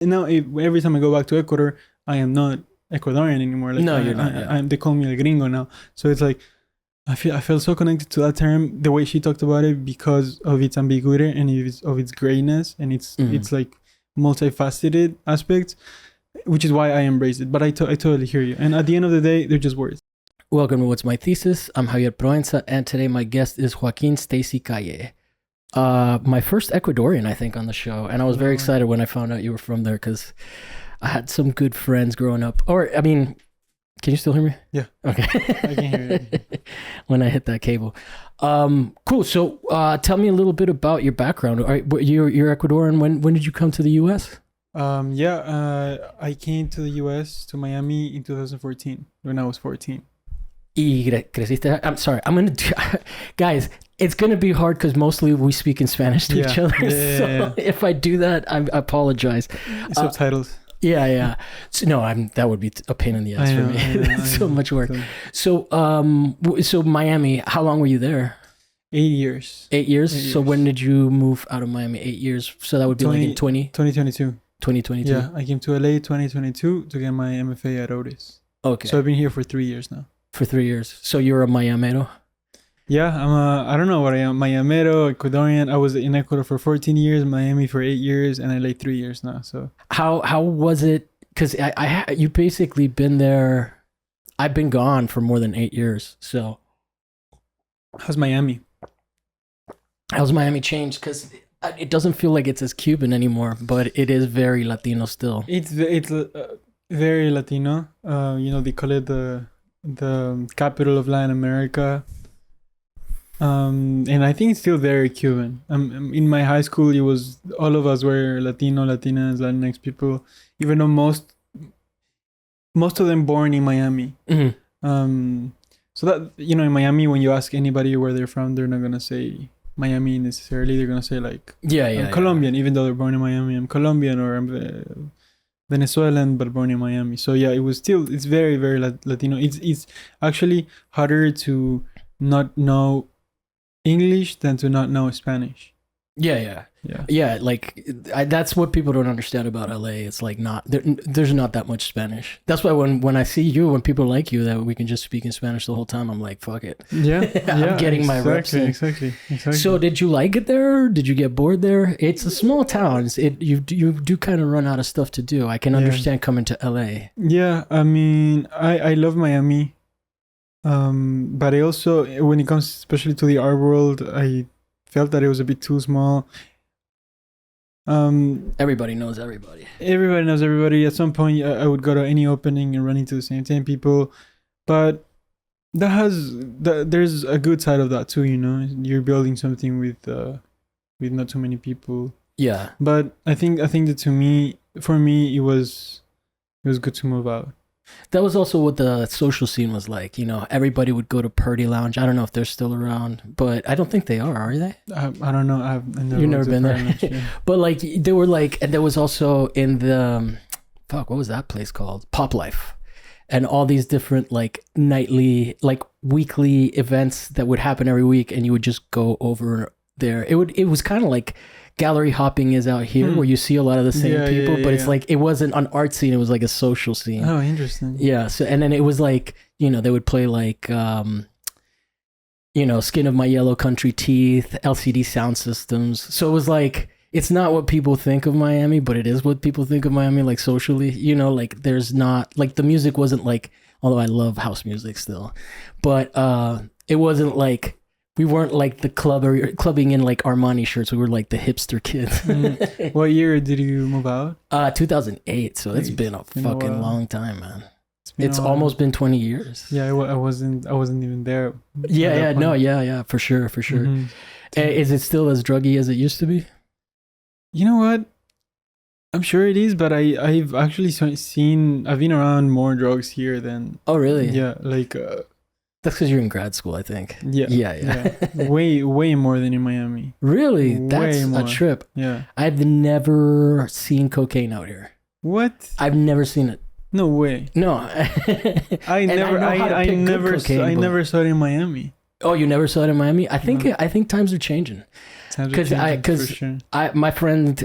now every time I go back to Ecuador, I am not Ecuadorian anymore. Like, No, you're not. Yeah. They call me el gringo now. So it's like I feel so connected to that term, the way she talked about it, because of its ambiguity and of its grayness and it's like multifaceted aspects, which is why I embrace it. But I totally hear you. And at the end of the day, they're just words. Welcome to What's My Thesis. I'm Javier Proenza, and today my guest is Joaquin Stacey Calle. My first Ecuadorian, I think, on the show. And I was very excited when I found out you were from there because I had some good friends growing up. Or, I mean, can you still hear me? Yeah. Okay. I can hear you. When I hit that cable. Cool. So tell me a little bit about your background. All right, you're Ecuadorian. When did you come to the U.S.? I came to the U.S., to Miami in 2014 when I was 14. Y creciste. I'm sorry. Guys, it's going to be hard because mostly we speak in Spanish to each other. So if I do that, I apologize. Subtitles. Yeah. So, no, that would be a pain in the ass for me. So much work. So Miami, how long were you there? 8 years. 8 years? So when did you move out of Miami? 8 years. So that would be like in 2022. 2022. Yeah, I came to LA 2022 to get my MFA at Otis. Okay. So I've been here for 3 years now. For 3 years. So you're a Miamero? Yeah, I don't know what I am. Miamero, Ecuadorian. I was in Ecuador for 14 years, Miami for 8 years, and LA 3 years now. So how was it? Because you basically been there. I've been gone for more than 8 years. So how's Miami? How's Miami changed? Because it doesn't feel like it's as Cuban anymore, but it is very Latino still. It's very Latino. They call it the capital of Latin America. And I think it's still very Cuban. In my high school, it was all of us were Latino, Latinas, Latinx people, even though most of them born in Miami. Mm-hmm. So that, in Miami, when you ask anybody where they're from, they're not gonna say Miami necessarily. They're gonna say like, I'm Colombian, even though they're born in Miami. I'm Colombian, or I'm Venezuelan, but born in Miami. So yeah, it's very, very Latino. It's actually harder to not know English than to not know Spanish. Yeah. Like that's what people don't understand about LA. It's like there's not that much Spanish. That's why when I see you, when people like you, that we can just speak in Spanish the whole time, I'm like, fuck it. Yeah, I'm getting my reps in. Exactly. So did you like it there? Did you get bored there? It's a small town. You do kind of run out of stuff to do. I can understand coming to LA. Yeah, I mean, I love Miami. But I also, when it comes especially to the art world, I felt that it was a bit too small. Everybody knows everybody. Everybody knows everybody. At some point, I would go to any opening and run into the same 10 people. But there's a good side of that too. You're building something with not too many people. Yeah. But I think that for me, it was good to move out. That was also what the social scene was like. Everybody would go to Purdy Lounge. I don't know if they're still around, but I don't think they are they? I don't know. I've never been there. Lounge, yeah. But like they were like, and there was also in the what was that place called? Pop Life, and all these different like nightly, like weekly events that would happen every week, and you would just go over there. It was kind of like gallery hopping is out here, where you see a lot of the same people, but it's like it wasn't an art scene, it was like a social scene. Oh, interesting. Yeah. So and then it was like, they would play like Skin of My Yellow Country Teeth, LCD sound systems. So it was like, it's not what people think of Miami, but it is what people think of Miami, like socially. Like there's not like the music wasn't like, although I love house music still, but it wasn't like, we weren't like the clubbing in like Armani shirts. We were like the hipster kids. What year did you move out? 2008. So it's been a fucking long time, man. It's almost been 20 years. Yeah, I wasn't even there. Yeah, for sure. Mm-hmm. Is it still as druggy as it used to be? You know what? I'm sure it is, but I've actually I've been around more drugs here than. Oh, really? Yeah, like. That's because you're in grad school, I think. Yeah. Way more than in Miami. Really? That's a trip. Yeah. I've never seen cocaine out here. What? I've never seen it. No way. No. I never saw it in Miami. Oh, you never saw it in Miami? I think times are changing. Because my friend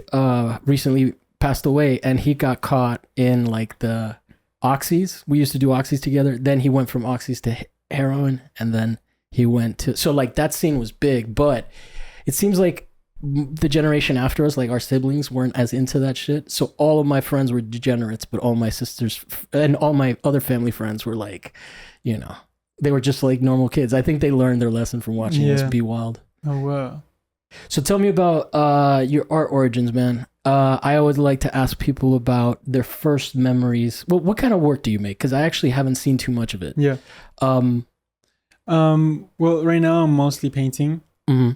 recently passed away, and he got caught in like the oxys. We used to do oxys together. Then he went from oxys to heroin, and then he went to, so like that scene was big, but it seems like the generation after us, like our siblings, weren't as into that shit. So all of my friends were degenerates, but all my sisters and all my other family friends were like, you know, they were just like normal kids. I think they learned their lesson from watching us be wild. Oh, wow. So tell me about your art origins, man. I always like to ask people about their first memories. Well, what kind of work do you make? Because I actually haven't seen too much of it. Yeah. Well, right now I'm mostly painting. Mm-hmm.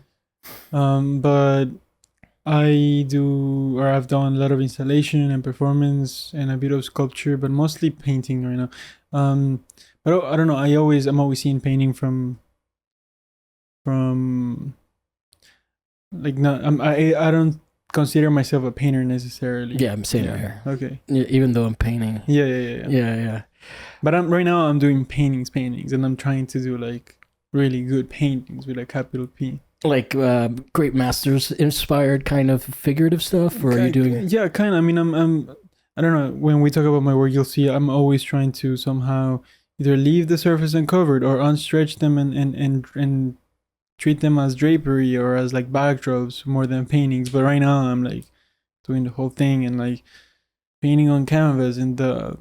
But I've done a lot of installation and performance and a bit of sculpture, but mostly painting right now. But I don't know. I'm always seeing painting from like, no, I don't consider myself a painter necessarily. Yeah, I'm saying here. Okay. Even though I'm painting. Yeah. But right now I'm doing paintings, and I'm trying to do like really good paintings with a capital P. Like great masters inspired kind of figurative stuff, or are you doing? Yeah, kind of. I mean, I don't know. When we talk about my work, you'll see I'm always trying to somehow either leave the surface uncovered or unstretch them and treat them as drapery or as like backdrops more than paintings. But right now I'm like doing the whole thing and like painting on canvas and the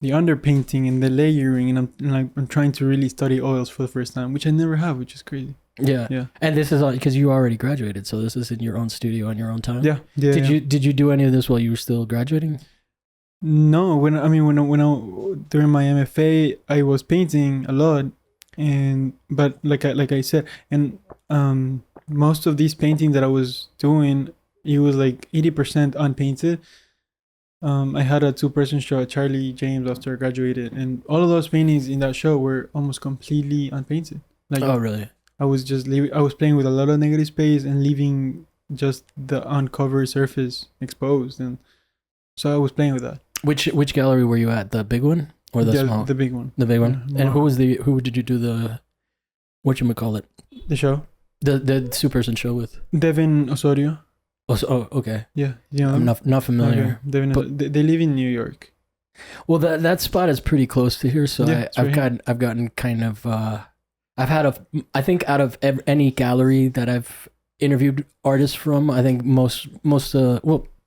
underpainting and the layering, and I'm trying to really study oils for the first time, which I never have, which is crazy. Yeah. And this is because you already graduated, so this is in your own studio on your own time. Yeah. Did you do any of this while you were still graduating? No, when I during my MFA I was painting a lot, but like I said, and most of these paintings that I was doing, it was like 80% unpainted. I had a 2-person show at Charlie James after I graduated, and all of those paintings in that show were almost completely unpainted. Like, oh, really? I was playing with a lot of negative space and leaving just the uncovered surface exposed, and so I was playing with that. Which gallery were you at? The big one or the small? The big one. The big one. Yeah. And who did you do the whatchamacallit? The show? The 2-person show with? Devin Osorio. Oh, okay. Yeah, you know, I'm not familiar. Okay. They live in New York. Well, that spot is pretty close to here, so yeah, I've gotten kind of I think out of any gallery that I've interviewed artists from, I think most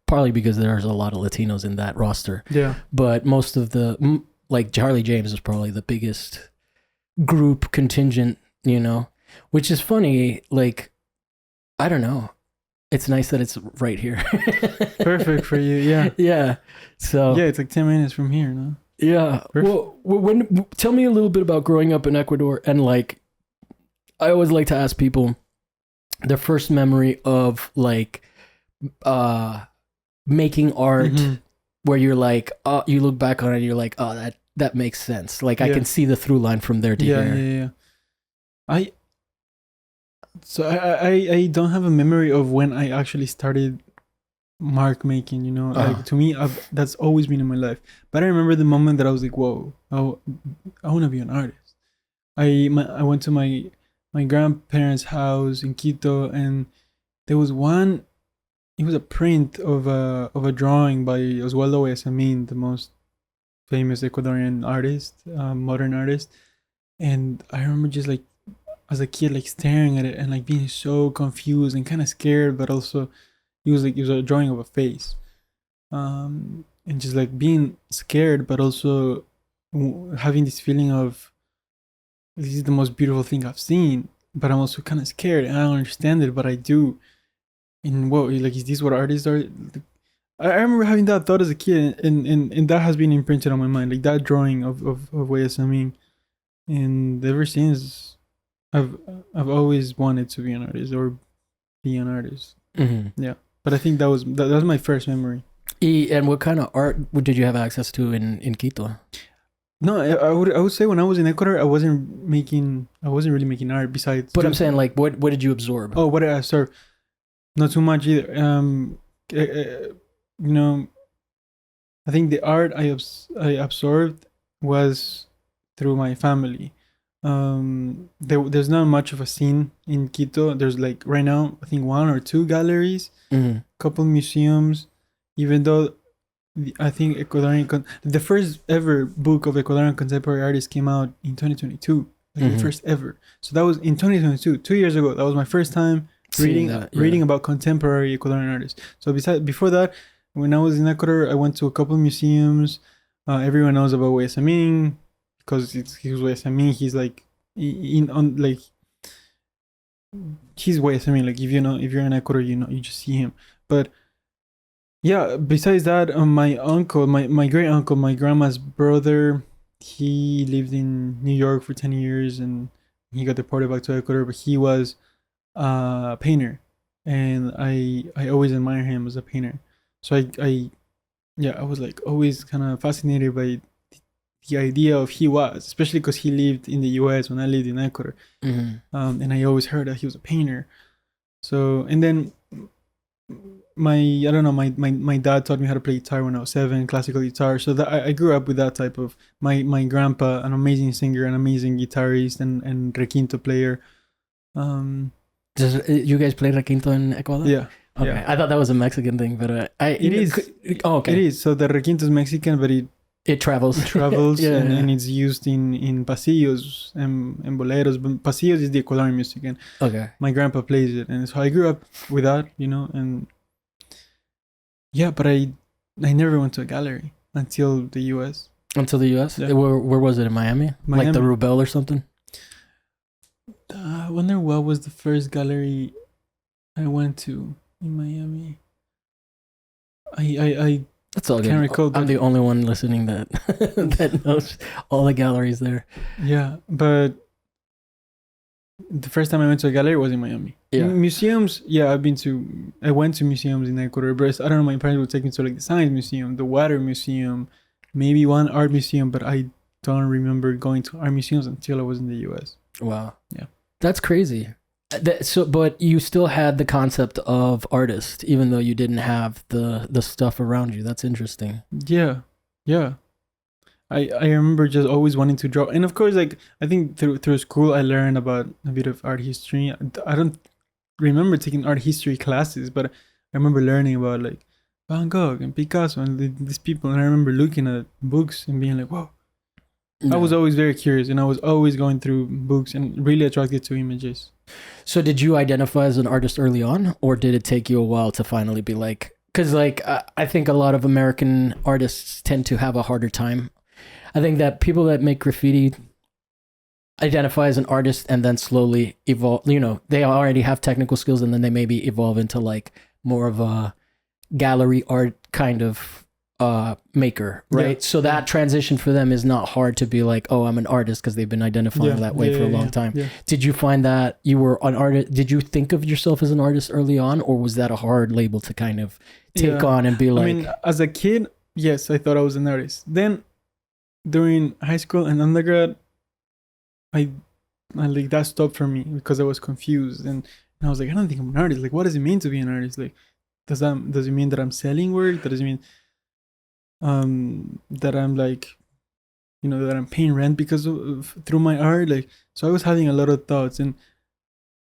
partly because there's a lot of Latinos in that roster. Yeah. But most of the, like Charlie James is probably the biggest group contingent, you know, which is funny. Like, I don't know. It's nice that it's right here. Perfect for you. Yeah. Yeah. So. Yeah, it's like 10 minutes from here, no? Yeah. Perfect. Well, tell me a little bit about growing up in Ecuador, and like, I always like to ask people their first memory of like, making art, where you're like, you look back on it and you're like, oh, that makes sense. Like, I can see the through line from there to here. Yeah. I don't have a memory of when I actually started mark making, you know. Like, to me, that's always been in my life. But I remember the moment that I was like, whoa, I want to be an artist. I went to my grandparents' house in Quito, and there was one. It was a print of a drawing by Oswaldo Guayasamín, the most famous Ecuadorian artist, modern artist. And I remember just like, as a kid, like staring at it and like being so confused and kind of scared, but also it was a drawing of a face, and just like being scared, but also having this feeling of, this is the most beautiful thing I've seen, but I'm also kind of scared and I don't understand it, but I do. And what, like, is this what artists are? I remember having that thought as a kid, and that has been imprinted on my mind, like that drawing of Guayasamín, and ever since, I've always wanted to be an artist or be an artist. Mm-hmm. Yeah, but I think that was my first memory. And what kind of art did you have access to in Quito? No, I would say when I was in Ecuador, I wasn't really making art. Besides, but I'm saying, like, what did you absorb? Oh, what did I absorb? Not too much either. You know, I think the art I absorbed was through my family. There's not much of a scene in Quito. There's like right now I think 1 or 2 galleries, couple museums, even though I think the first ever book of Ecuadorian contemporary artists came out in 2022, like the first ever. So that was in 2022, 2 years ago. That was my first time reading about contemporary Ecuadorian artists. So before that, when I was in Ecuador, I went to a couple museums. Everyone knows about Guayasamín because he was Guayasamín. He's like he's Guayasamín. Like if you're in Ecuador, you just see him. But yeah, besides that, my uncle, my great uncle, my grandma's brother, he lived in New York for 10 years and he got deported back to Ecuador, but he was a painter, and I always admire him as a painter. So I was like always kind of fascinated by the idea of he was, especially because he lived in the US when I lived in Ecuador. And I always heard that he was a painter. So, and then my dad taught me how to play guitar when I was 7, classical guitar. So that I grew up with that type of, my grandpa, an amazing singer, an amazing guitarist and requinto player. Does you guys play requinto in Ecuador? Yeah. Okay. Yeah. I thought that was a Mexican thing, but it is. Okay. It is. So the requinto is Mexican, but it travels. It travels, and it's used in pasillos and boleros. But pasillos is the Ecuadorian music, and my grandpa plays it, and so I grew up with that, and yeah. But I never went to a gallery until the U.S. Until the U.S. Yeah. Where was it, in Miami? Like the Rubel or something? I wonder what was the first gallery I went to in Miami. I that's all good. Recall I'm the only one listening that knows all the galleries there. Yeah, but the first time I went to a gallery was in Miami. Yeah. Museums, I went to museums in Ecuador, but I don't know, my parents would take me to like the Science Museum, the Water Museum, maybe one art museum, but I don't remember going to art museums until I was in the US. Wow. Yeah. That's crazy. But you still had the concept of artist, even though you didn't have the stuff around you. That's interesting. Yeah. I remember just always wanting to draw, and of course, like I think through school I learned about a bit of art history. I don't remember taking art history classes, but I remember learning about like Van Gogh and Picasso and these people, and I remember looking at books and being like, "Whoa." No. I was always very curious, and I was always going through books and really attracted to images. So did you identify as an artist early on, or did it take you a while to finally be like, because like I think a lot of American artists tend to have a harder time. I think that people that make graffiti identify as an artist and then slowly evolve, they already have technical skills and then they maybe evolve into like more of a gallery art kind of maker, right? Yeah. So that transition for them is not hard to be like, oh, I'm an artist, because they've been identifying that way for a long time. Yeah. Did you find that you were an artist? Did you think of yourself as an artist early on, or was that a hard label to kind of take on and be like? I mean, as a kid, yes, I thought I was an artist. Then during high school and undergrad, I like that stopped for me because I was confused, and I was like, I don't think I'm an artist. Like, what does it mean to be an artist? Like, does it mean that I'm selling work? Does it mean that I'm like, that I'm paying rent because through my art? Like, so I was having a lot of thoughts, and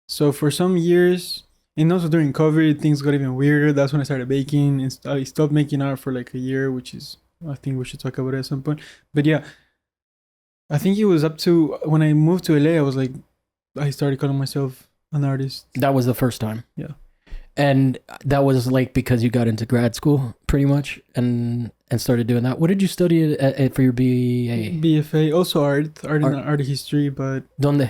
so for some years, and also during COVID, things got even weirder. That's when I started baking, and I stopped making art for like a year, which is, I think we should talk about it at some point. But yeah, I think it was up to when I moved to LA, I was like, I started calling myself an artist. That was the first time. Yeah. And that was like because you got into grad school pretty much and started doing that. What did you study for your BA? BFA, also art and art history, but ¿Dónde?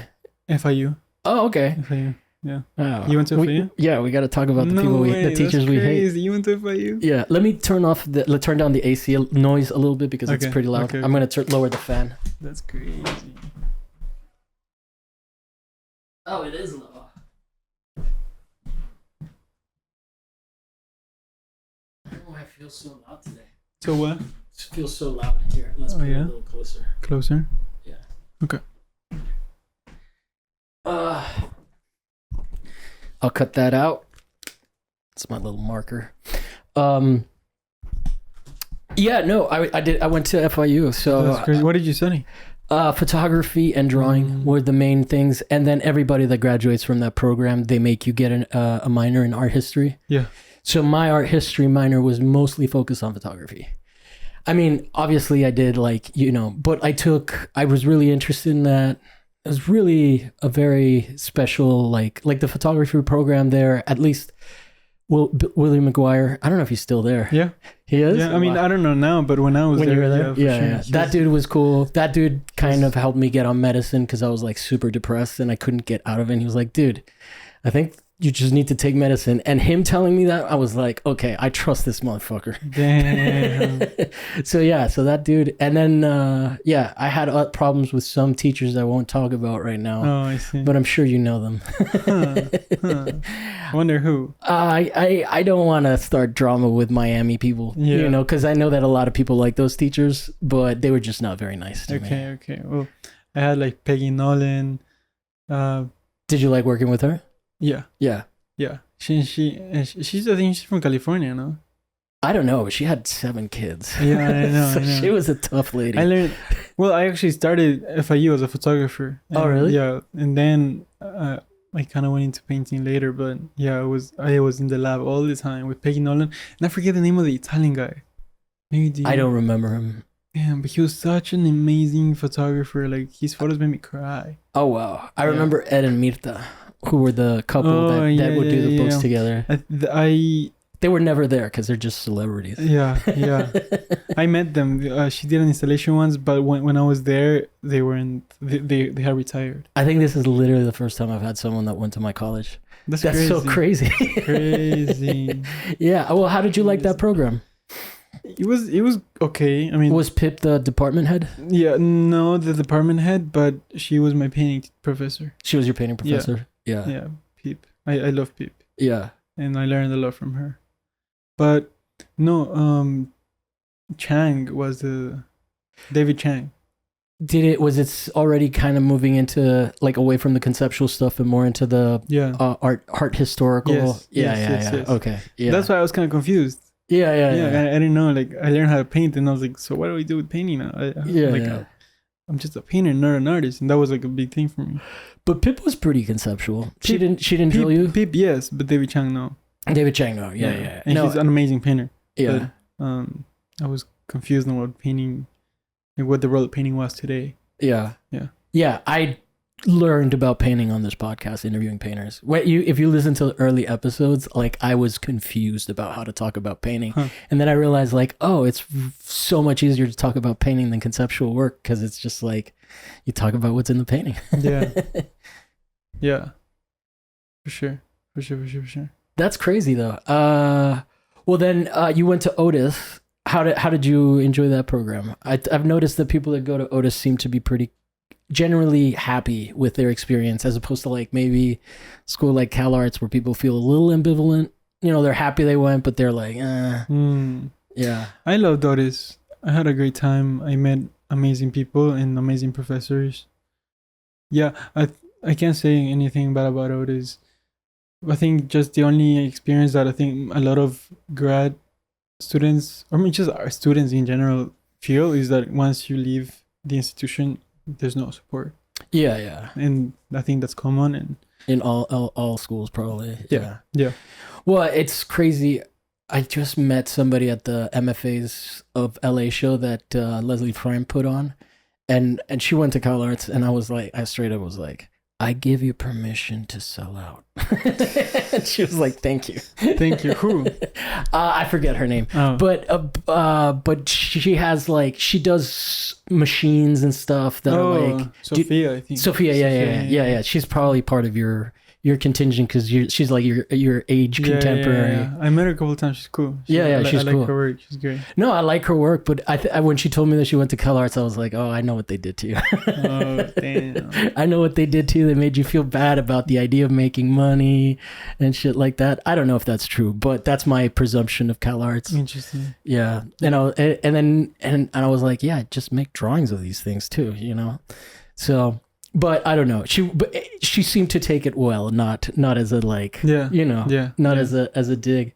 FIU. Oh, okay. FIU. Yeah. Oh. You went to FIU? We got to talk about the the teachers we hate. You went to FIU? Yeah. Let me turn down the AC noise a little bit because it's pretty loud. Okay. I'm going to lower the fan. That's crazy. Oh, it is low. I don't know why I feel so loud today. So what? It feels so loud here. Let's put it a little closer. Closer? Yeah. Okay. I'll cut that out. It's my little marker. Yeah, no, I went to FIU. So that's crazy. What did you study? Photography and drawing were the main things. And then everybody that graduates from that program, they make you get a minor in art history. Yeah. So my art history minor was mostly focused on photography. I mean, obviously I did but I was really interested in that. It was really a very special, like the photography program there, at least William McGuire. I don't know if he's still there. Yeah. He is? Yeah, I mean, I don't know now, but when I was you were there, yeah. That dude was cool. That dude kind of helped me get on medicine because I was like super depressed and I couldn't get out of it. And he was like, dude, I think you just need to take medicine. And him telling me that, I was like, okay, I trust this motherfucker. Damn. So that dude. And then, I had problems with some teachers I won't talk about right now. Oh, I see. But I'm sure you know them. I wonder who. I don't want to start drama with Miami people, because I know that a lot of people like those teachers, but they were just not very nice to me. Okay. Well, I had like Peggy Nolan. Did you like working with her? Yeah. She's I think she's from California, no? I don't know. She had 7 kids. Yeah, I know. She was a tough lady. I actually started FIU as a photographer. Oh, really? Yeah, and then I kind of went into painting later, but yeah, I was in the lab all the time with Peggy Nolan, and I forget the name of the Italian guy. I don't remember him. Yeah, but he was such an amazing photographer. Like his photos made me cry. Oh wow! I remember Ed and Mirta, who were the couple that would do the books together. They were never there because they're just celebrities. Yeah. I met them. She did an installation once, but when I was there, they had retired. I think this is literally the first time I've had someone that went to my college. That's crazy. So crazy. Crazy. Yeah. Well, how did you like that program? It was okay. I mean, was Pip the department head? Yeah, no, the department head, but she was my painting professor. She was your painting professor? Yeah, Pip. I love Pip. Yeah. And I learned a lot from her. But no, Chang was David Chang. Was it already kind of moving into like away from the conceptual stuff and more into the art historical? Yes. Okay. Yeah. That's why I was kind of confused. Yeah. I didn't know. Like I learned how to paint, and I was like, so what do we do with painting now? I'm just a painter, not an artist, and that was like a big thing for me. But Pip was pretty conceptual. She didn't drill you. Pip, yes, but David Chang, no. David Chang, no. Yeah. And he's an amazing painter. Yeah. But, I was confused on what painting, like what the role of painting was today. Yeah. I learned about painting on this podcast, interviewing painters. If you listen to the early episodes, like I was confused about how to talk about painting, and then I realized like, oh, it's so much easier to talk about painting than conceptual work because it's just like you talk about what's in the painting. Yeah, for sure. That's crazy though. Well then you went to Otis. How did you enjoy that program? I've noticed that people that go to Otis seem to be pretty generally happy with their experience, as opposed to like maybe school like Cal Arts where people feel a little ambivalent. They're happy they went, but they're like, Yeah. I loved Otis. I had a great time. I met amazing people and amazing professors. Yeah, I can't say anything bad about Otis. I think just the only experience that I think a lot of grad students, or I mean just our students in general, feel is that once you leave the institution, there's no support. Yeah. And I think that's common and in all schools probably. Yeah. Well, it's crazy. I just met somebody at the MFAs of LA show that Leslie Fram put on, and she went to Cal Arts, and I straight up was like, I give you permission to sell out. And she was like, thank you. Who? I forget her name. Oh. But she has like, she does machines and stuff that are like Sophia, I think. Sophia, yeah. She's probably part of your contingent because she's like your age contemporary. Yeah. I met her a couple of times. She's cool. She's cool. I like her work. She's great. No, I like her work, but when she told me that she went to Cal Arts, I was like, oh, I know what they did to you. Oh, damn. I know what they did to you. They made you feel bad about the idea of making money and shit like that. I don't know if that's true, but that's my presumption of Cal Arts. Interesting. Yeah. And I was like, yeah, just make drawings of these things too, So But I don't know. She seemed to take it well, not as a like, as a dig.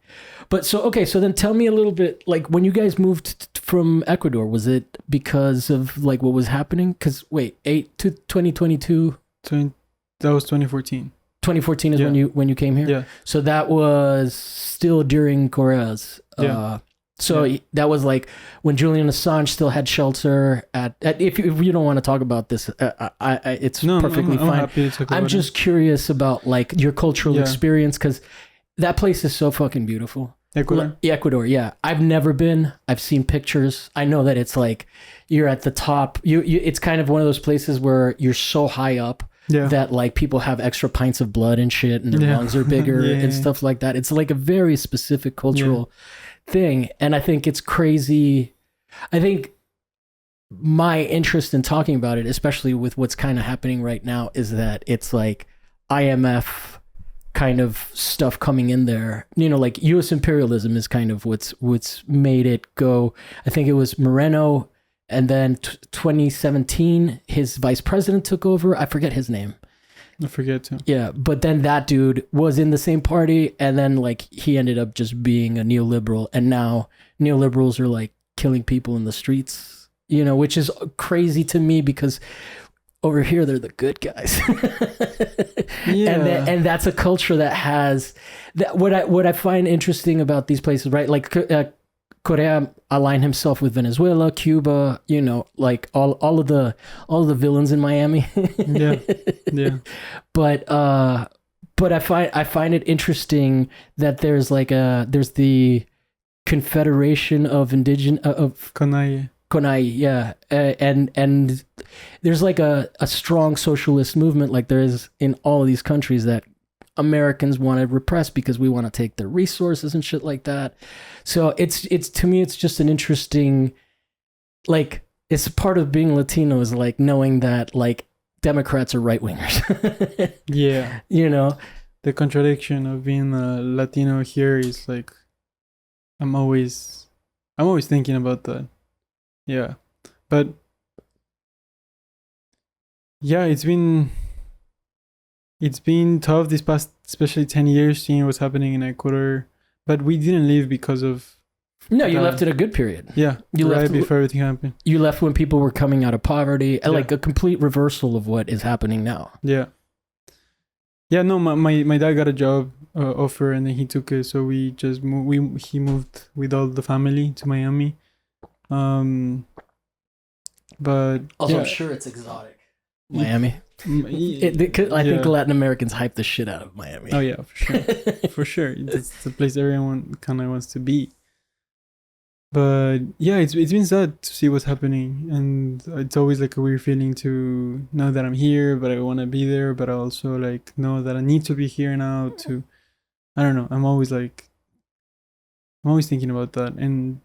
But so then tell me a little bit, like, when you guys moved from Ecuador, was it because of like what was happening? Because 2022. That was 2014. 2014 is when you came here. Yeah. So that was still during Correa's. That was like when Julian Assange still had shelter at if you don't want to talk about this, it's perfectly fine. I'm happy to talk about just curious about like your cultural experience, because that place is so fucking beautiful. Ecuador, yeah. I've never been. I've seen pictures. I know that it's like you're at the top. It's kind of one of those places where you're so high up that like people have extra pints of blood and shit, and their lungs are bigger and stuff like that. It's like a very specific cultural thing, and I think it's crazy. I think my interest in talking about it, especially with what's kind of happening right now, is that it's like IMF kind of stuff coming in there. You know, like U.S. imperialism is kind of what's made it go. I think it was Moreno, and then 2017, his vice president took over. I forget his name. I forget too. Yeah, but then that dude was in the same party, and then like he ended up just being a neoliberal, and now neoliberals are like killing people in the streets, you know, which is crazy to me because over here they're the good guys. And that's a culture that has that. What I find interesting about these places, right? Like Correa aligned himself with Venezuela, Cuba, you know, like all of the villains in Miami. yeah. But I find it interesting that there's the Confederation of Indigenous of CONAI, yeah, and there's like a strong socialist movement like there is in all of these countries that Americans want to repress because we want to take their resources and shit like that. So it's to me, it's just an interesting, like, it's part of being Latino is like knowing that like Democrats are right wingers. Yeah. You know, the contradiction of being a Latino here is like, I'm always thinking about that. Yeah. But yeah, it's been tough this past, especially 10 years, seeing what's happening in Ecuador. But we didn't leave because of... No, you left in a good period. Yeah, you left before everything happened. You left when people were coming out of poverty, and like a complete reversal of what is happening now. Yeah. Yeah, no, my dad got a job offer, and then he took it. So we just he moved with all the family to Miami. But also, I'm sure it's exotic. Miami. I think Latin Americans hype the shit out of Miami. Oh yeah, for sure. For sure. It's the place everyone kind of wants to be. But yeah, it's been sad to see what's happening, and it's always like a weird feeling to know that I'm here, but I want to be there, but I also like know that I need to be here now to, I don't know, I'm always thinking about that, and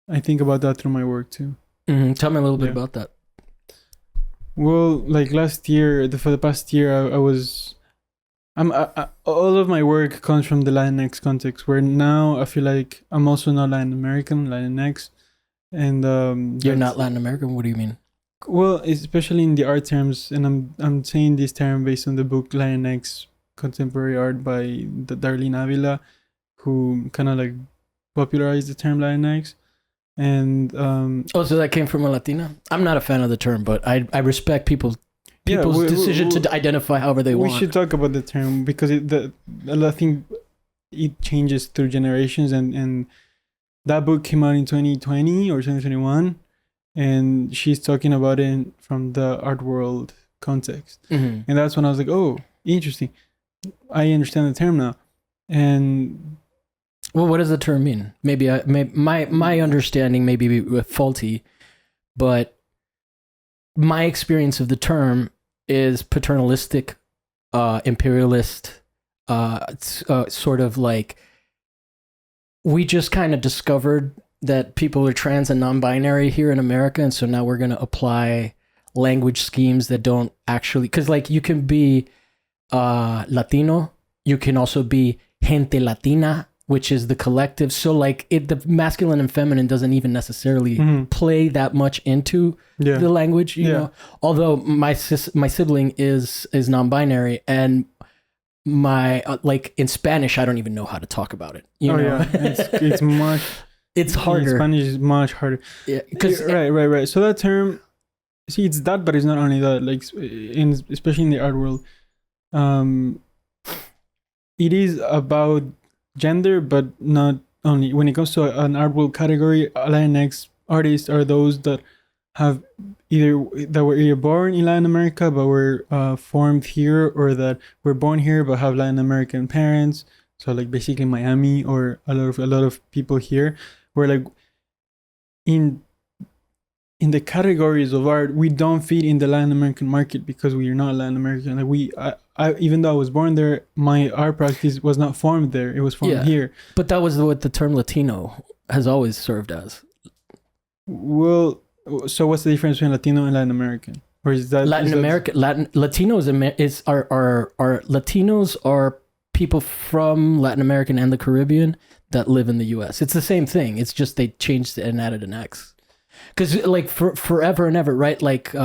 I think about that through my work too. Mm-hmm. Tell me a little bit about that. Well, like last year, for the past year, all of my work comes from the Latinx context, where now I feel like I'm also not Latin American, Latinx, and you're not Latin American. What do you mean? Well, especially in the art terms, and I'm saying this term based on the book Latinx Contemporary Art by Darlene Avila, who kind of like popularized the term Latinx. And so that came from a Latina. I'm not a fan of the term, but I respect people's decision to identify however they want. We should talk about the term because I think it changes through generations, and that book came out in 2020 or 2021, and she's talking about it from the art world context, and that's when I was like, oh, interesting, I understand the term now. And well, what does the term mean? Maybe my understanding may be faulty, but my experience of the term is paternalistic, imperialist, sort of like we just kind of discovered that people are trans and non-binary here in America, and so now we're going to apply language schemes that don't actually, because like you can be Latino, you can also be gente Latina, which is the collective. So like the masculine and feminine doesn't even necessarily play that much into the language, you know. Although my sibling is non-binary, and my like in Spanish, I don't even know how to talk about it. You know? Yeah, it's much. It's harder. In Spanish is much harder. Yeah, right. So that term, see, it's that, but it's not only that. Like especially in the art world, it is about gender, but not only. When it comes to an art world category, Latinx artists are those that were either born in Latin America but were formed here, or that were born here but have Latin American parents. So like basically Miami, or a lot of people here, where like in the categories of art, we don't fit in the Latin American market because we are not Latin American. Like I even though I was born there, my art practice was not formed there. It was formed here. But that was what the term Latino has always served as. Well, so what's the difference between Latino and Latin American? Or is that Latinos are Latinos are people from Latin America and the Caribbean that live in the US. It's the same thing. It's just they changed it and added an X. Because like forever and ever, right? Like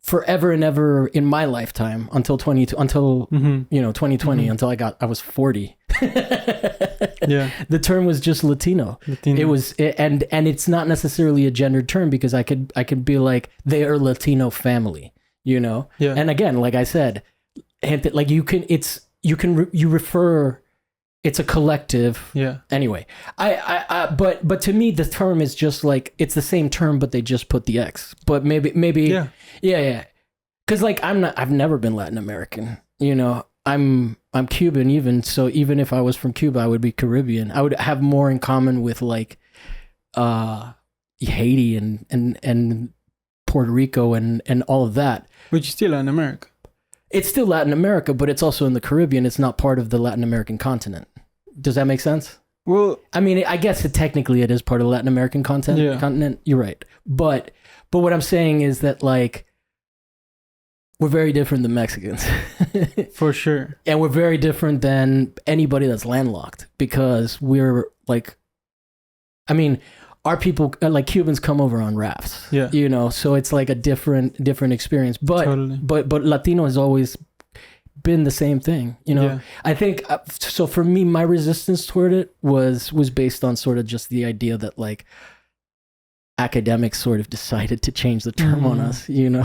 forever and ever in my lifetime until 2020, until I was 40. The term was just Latino. It was, and it's not necessarily a gendered term, because I could be like, they are Latino family, you know. And again, like I said, like you refer. It's a collective. Anyway, but to me, the term is just like, it's the same term, but they just put the X. But maybe. Yeah. Because like I've never been Latin American. You know, I'm Cuban even. So even if I was from Cuba, I would be Caribbean. I would have more in common with like Haiti and Puerto Rico and all of that. Which is still Latin America. It's still Latin America, but it's also in the Caribbean. It's not part of the Latin American continent. Does that make sense? Well, I mean, I guess technically it is part of the Latin American continent. You're right. But what I'm saying is that like, we're very different than Mexicans. For sure. And we're very different than anybody that's landlocked, because we're like, I mean, our people, like Cubans, come over on rafts. You know, so it's like a different experience. But totally. but Latino has always been the same thing, you know. I think so. For me, my resistance toward it was based on sort of just the idea that like academics sort of decided to change the term on us, you know.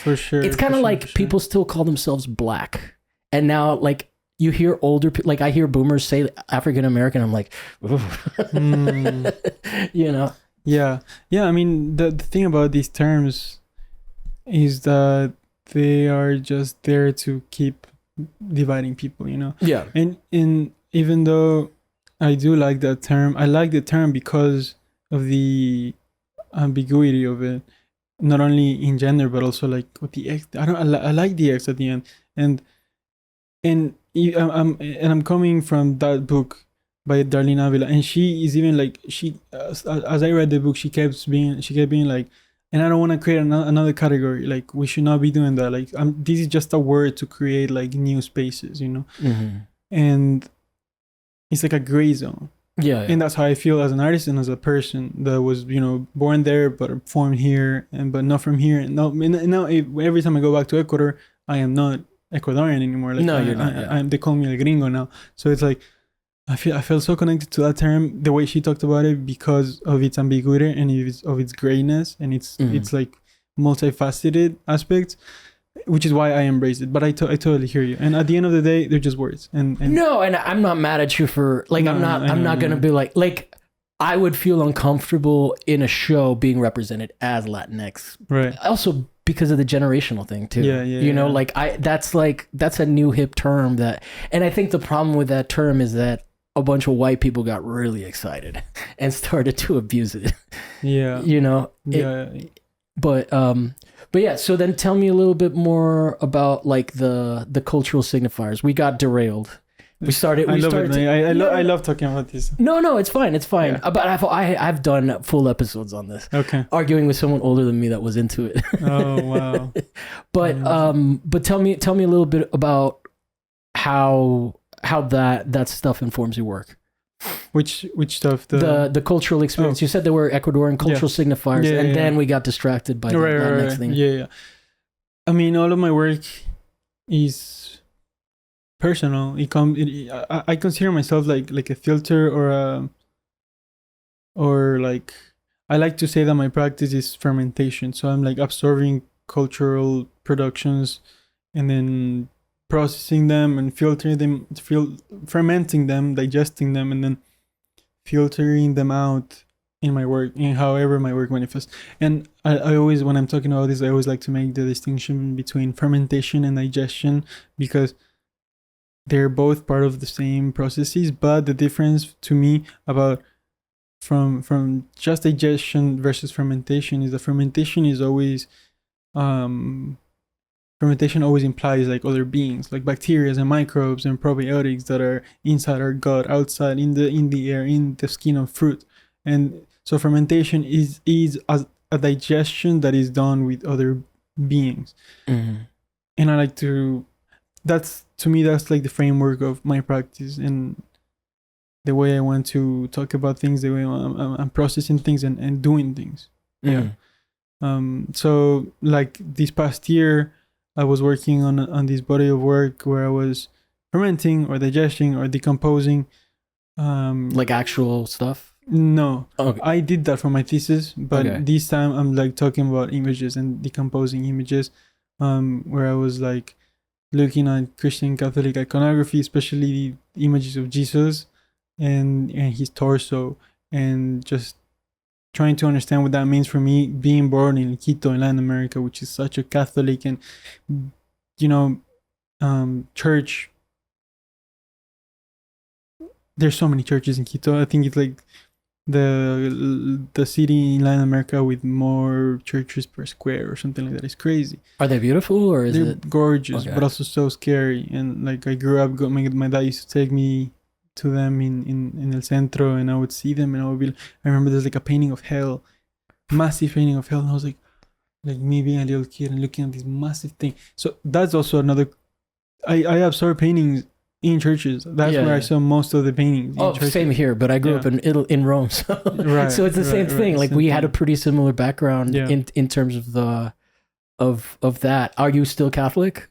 For sure. It's kind of like people still call themselves black, and now like you hear older people, like I hear boomers say African American. I'm like, you know. Yeah. I mean, the thing about these terms is that they are just there to keep dividing people, you know. And even though I do like that term, I like the term because of the ambiguity of it, not only in gender but also like with the X. I like the X at the end, and I'm coming from that book by Darlene Avila, and she is even like, as I read the book, she kept being like, and I don't want to create another category, like we should not be doing that, like this is just a word to create like new spaces, you know. And it's like a gray zone. And that's how I feel as an artist and as a person that was, you know, born there but formed here but not from here. Now every time I go back to Ecuador, I am not Ecuadorian anymore. Like, you're not. They call me el gringo now. So it's like I feel so connected to that term, the way she talked about it, because of its ambiguity and of its grayness and its like multifaceted aspects, which is why I embrace it. But I totally hear you. And at the end of the day, they're just words. And I'm not mad at you for like, I'm not gonna be like I would feel uncomfortable in a show being represented as Latinx, right? Also because of the generational thing too. You know, like that's a new hip term and I think the problem with that term is that a bunch of white people got really excited and started to abuse it. You know. But yeah, so then tell me a little bit more about like the cultural signifiers. We got derailed. I love talking about this. No, it's fine. Yeah. But I've done full episodes on this. Okay. Arguing with someone older than me that was into it. Oh wow. But tell me a little bit about how how that stuff informs your work. Which stuff? The cultural experience. You said there were Ecuadorian cultural signifiers, and then we got distracted by the next thing. Yeah. I mean, all of my work is personal. I consider myself like a filter or like, I like to say that my practice is fermentation. So I'm like absorbing cultural productions and then processing them and filtering them, fermenting them, digesting them, and then filtering them out in my work, in however my work manifests. And I always, when I'm talking about this, I always like to make the distinction between fermentation and digestion, because they're both part of the same processes, but the difference to me about from just digestion versus fermentation is that fermentation is always fermentation always implies like other beings, like bacteria and microbes and probiotics that are inside our gut, outside, in the air, in the skin of fruit. And so fermentation is a digestion that is done with other beings. And I like to, to me that's like the framework of my practice and the way I want to talk about things, the way I'm processing things and doing things. So like this past year, I was working on this body of work where I was fermenting or digesting or decomposing. Like actual stuff? No. Okay. I did that for my thesis, but this time I'm like talking about images and decomposing images, where I was like looking at Christian Catholic iconography, especially the images of Jesus and his torso, and just trying to understand what that means for me, being born in Quito in Latin America, which is such a Catholic and, church. There's so many churches in Quito. I think it's like the city in Latin America with more churches per square or something like that. It's crazy. Are they beautiful or is They're gorgeous, but also so scary. And like I grew up, my dad used to take me to them in El Centro, and I would see them, and I remember there's like a painting of hell, massive painting of hell, and I was like me being a little kid and looking at this massive thing. So that's also another, I absorb paintings in churches. That's where I saw most of the paintings. Same here, but I grew up in Rome, so so it's the same thing. Like we had a pretty similar background in terms of of that. Are you still Catholic?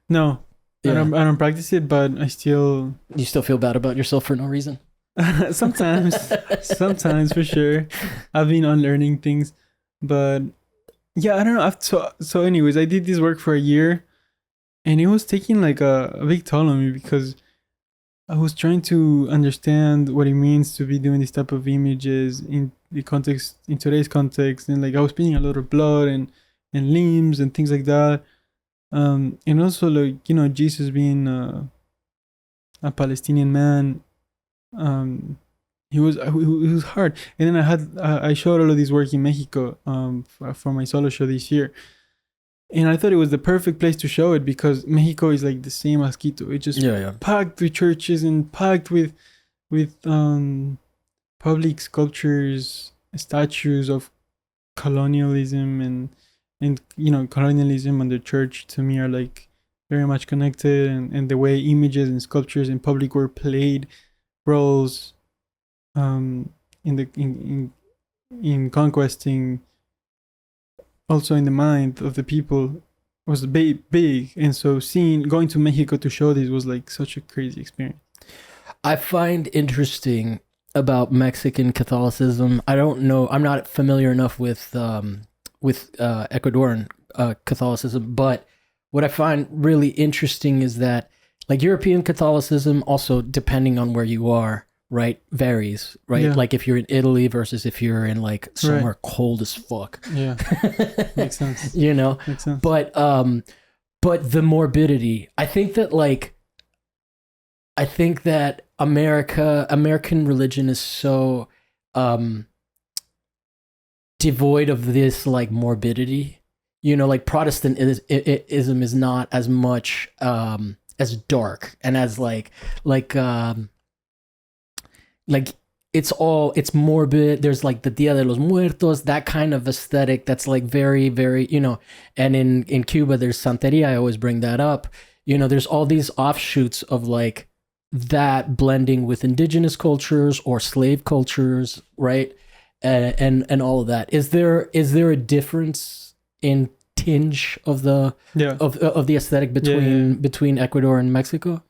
No. I don't practice it, but you still feel bad about yourself for no reason? Sometimes for sure. I've been unlearning things, but yeah, I don't know. So anyways, I did this work for a year, and it was taking like a big toll on me because I was trying to understand what it means to be doing this type of images in today's context, and like I was spilling a lot of blood and limbs and things like that. And also like, Jesus being a Palestinian man, it was hard. And then I showed all of this work in Mexico for my solo show this year, and I thought it was the perfect place to show it because Mexico is like the same as Quito. It's just packed with churches and packed with public sculptures, statues of colonialism and colonialism and the church to me are like very much connected, and the way images and sculptures in public were played roles in conquesting, also in the mind of the people, was big. And so going to Mexico to show this was like such a crazy experience. I find interesting about Mexican Catholicism. I don't know, I'm not familiar enough with Ecuadorian Catholicism, but what I find really interesting is that like European Catholicism, also depending on where you are, right, varies, right? Like if you're in Italy versus if you're in like somewhere cold as fuck. Makes sense. Makes sense. But the morbidity, I think that American religion is so devoid of this like morbidity, like Protestantism is not as much as dark and as like it's morbid. There's like the Dia de los Muertos, that kind of aesthetic that's like very, very, and in Cuba there's Santeria. I always bring that up. There's all these offshoots of like that blending with indigenous cultures or slave cultures, right? And all of that. Is there a difference in tinge of the of the aesthetic between Ecuador and Mexico?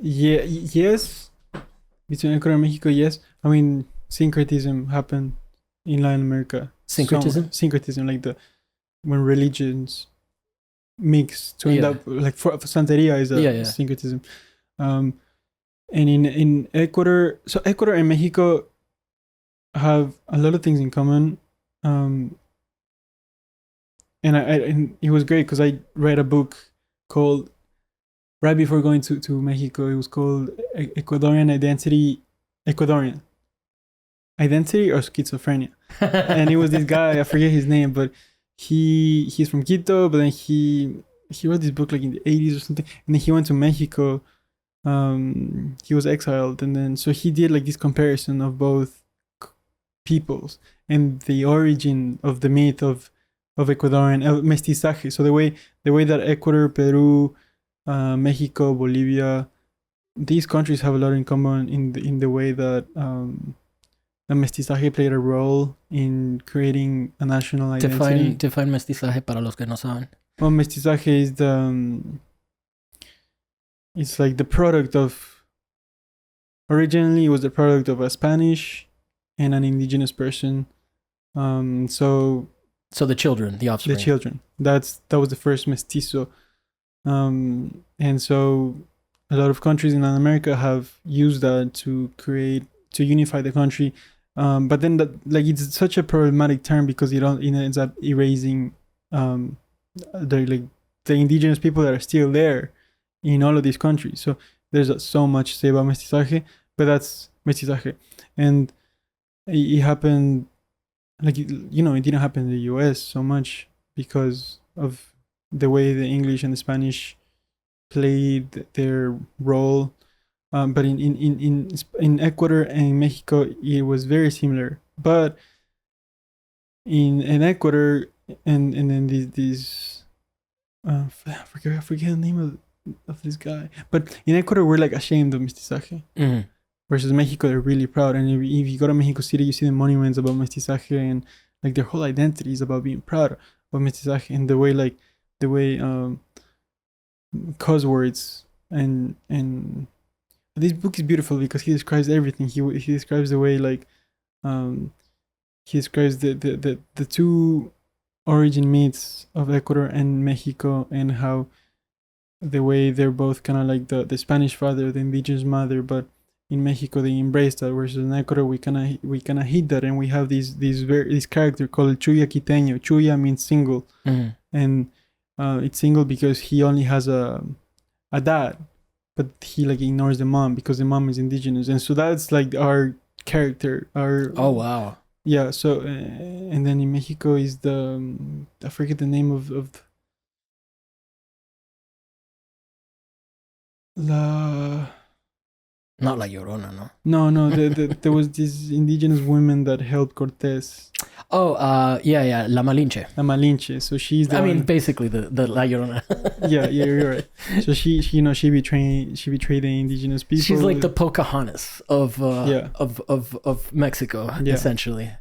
Yeah, yes. Between Ecuador and Mexico, yes. I mean, syncretism happened in Latin America. Syncretism? Syncretism, like when religions mix to end up, like for Santeria is a syncretism. And in Ecuador, so Ecuador and Mexico have a lot of things in common. And it was great because I read a book called, right before going to Mexico, it was called Ecuadorian Identity or Schizophrenia. And it was this guy, I forget his name, but he's from Quito, but then he wrote this book like in the 80s or something, and then he went to Mexico. He was exiled, and then so he did like this comparison of both peoples and the origin of the myth of Ecuadorian Mestizaje. So the way that Ecuador, Peru, Mexico, Bolivia, these countries have a lot in common in the way that the Mestizaje played a role in creating a national identity. Define Mestizaje para los que no saben. Well, Mestizaje is it's like the product of, originally it was the product of a Spanish and an indigenous person. So the children, the offspring. The children. That was the first mestizo. And so a lot of countries in Latin America have used that to unify the country. But then it's such a problematic term because it ends up erasing the indigenous people that are still there in all of these countries. So there's so much to say about Mestizaje, but that's Mestizaje. And it happened, it didn't happen in the US so much because of the way the English and the Spanish played their role. But in Ecuador and Mexico, it was very similar. But in Ecuador and then these I forget the name of this guy. But in Ecuador, we're like ashamed of Mestizaje. Mm-hmm. Versus Mexico, they're really proud. And if you go to Mexico City, you see the monuments about Mestizaje, and like their whole identity is about being proud of Mestizaje, and the way cause words and this book is beautiful because he describes everything. He describes the way he describes the two origin myths of Ecuador and Mexico, and how the way they're both kind of like the Spanish father, the indigenous mother, but in Mexico they embrace that, versus in Ecuador we kind of hid that, and we have this character called Chuya Quiteño. Chuya means single, and it's single because he only has a dad, but he ignores the mom because the mom is indigenous, and so that's our character. Oh wow. Yeah. So and then in Mexico is I forget the name of not La Llorona, no. No. There was this indigenous woman that helped Cortés. Oh, yeah, La Malinche. La Malinche. So she's basically the La Llorona. yeah, you're right. So she betrayed the indigenous people. She's like the Pocahontas of Mexico, essentially.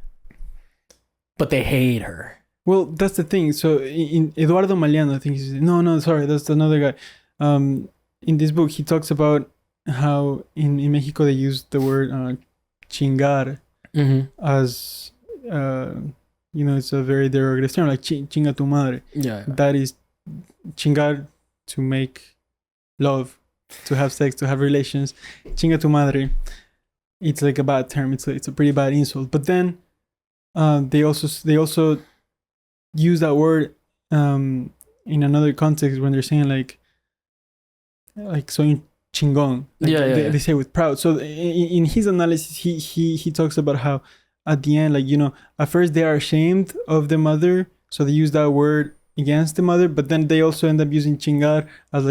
But they hate her. Well, that's the thing. So in Eduardo Maliano, I think he's sorry, that's another guy. In this book, he talks about how in Mexico they use the word chingar as it's a very derogatory term, like chinga tu madre. Yeah. That is chingar, to make love, to have sex, to have relations. Chinga tu madre. It's like a bad term. It's a pretty bad insult. But then they also use that word in another context when they're saying like so chingon. They say with proud. So in his analysis, he talks about how at the end, at first they are ashamed of the mother, so they use that word against the mother, but then they also end up using chingar as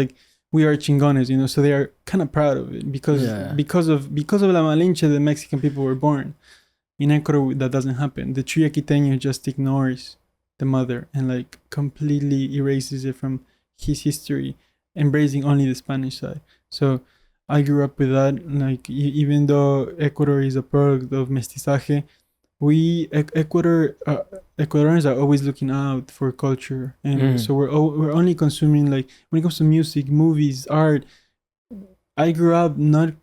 we are chingones, so they are kind of proud of it because of La Malinche, the Mexican people were born. In Ecuador, that doesn't happen. The Chuya Quiteño just ignores the mother and completely erases it from his history, embracing only the Spanish side. So I grew up with that. Like even though Ecuador is a product of Mestizaje, Ecuadorians are always looking out for culture, and so we're only consuming, like, when it comes to music, movies, art. I grew up not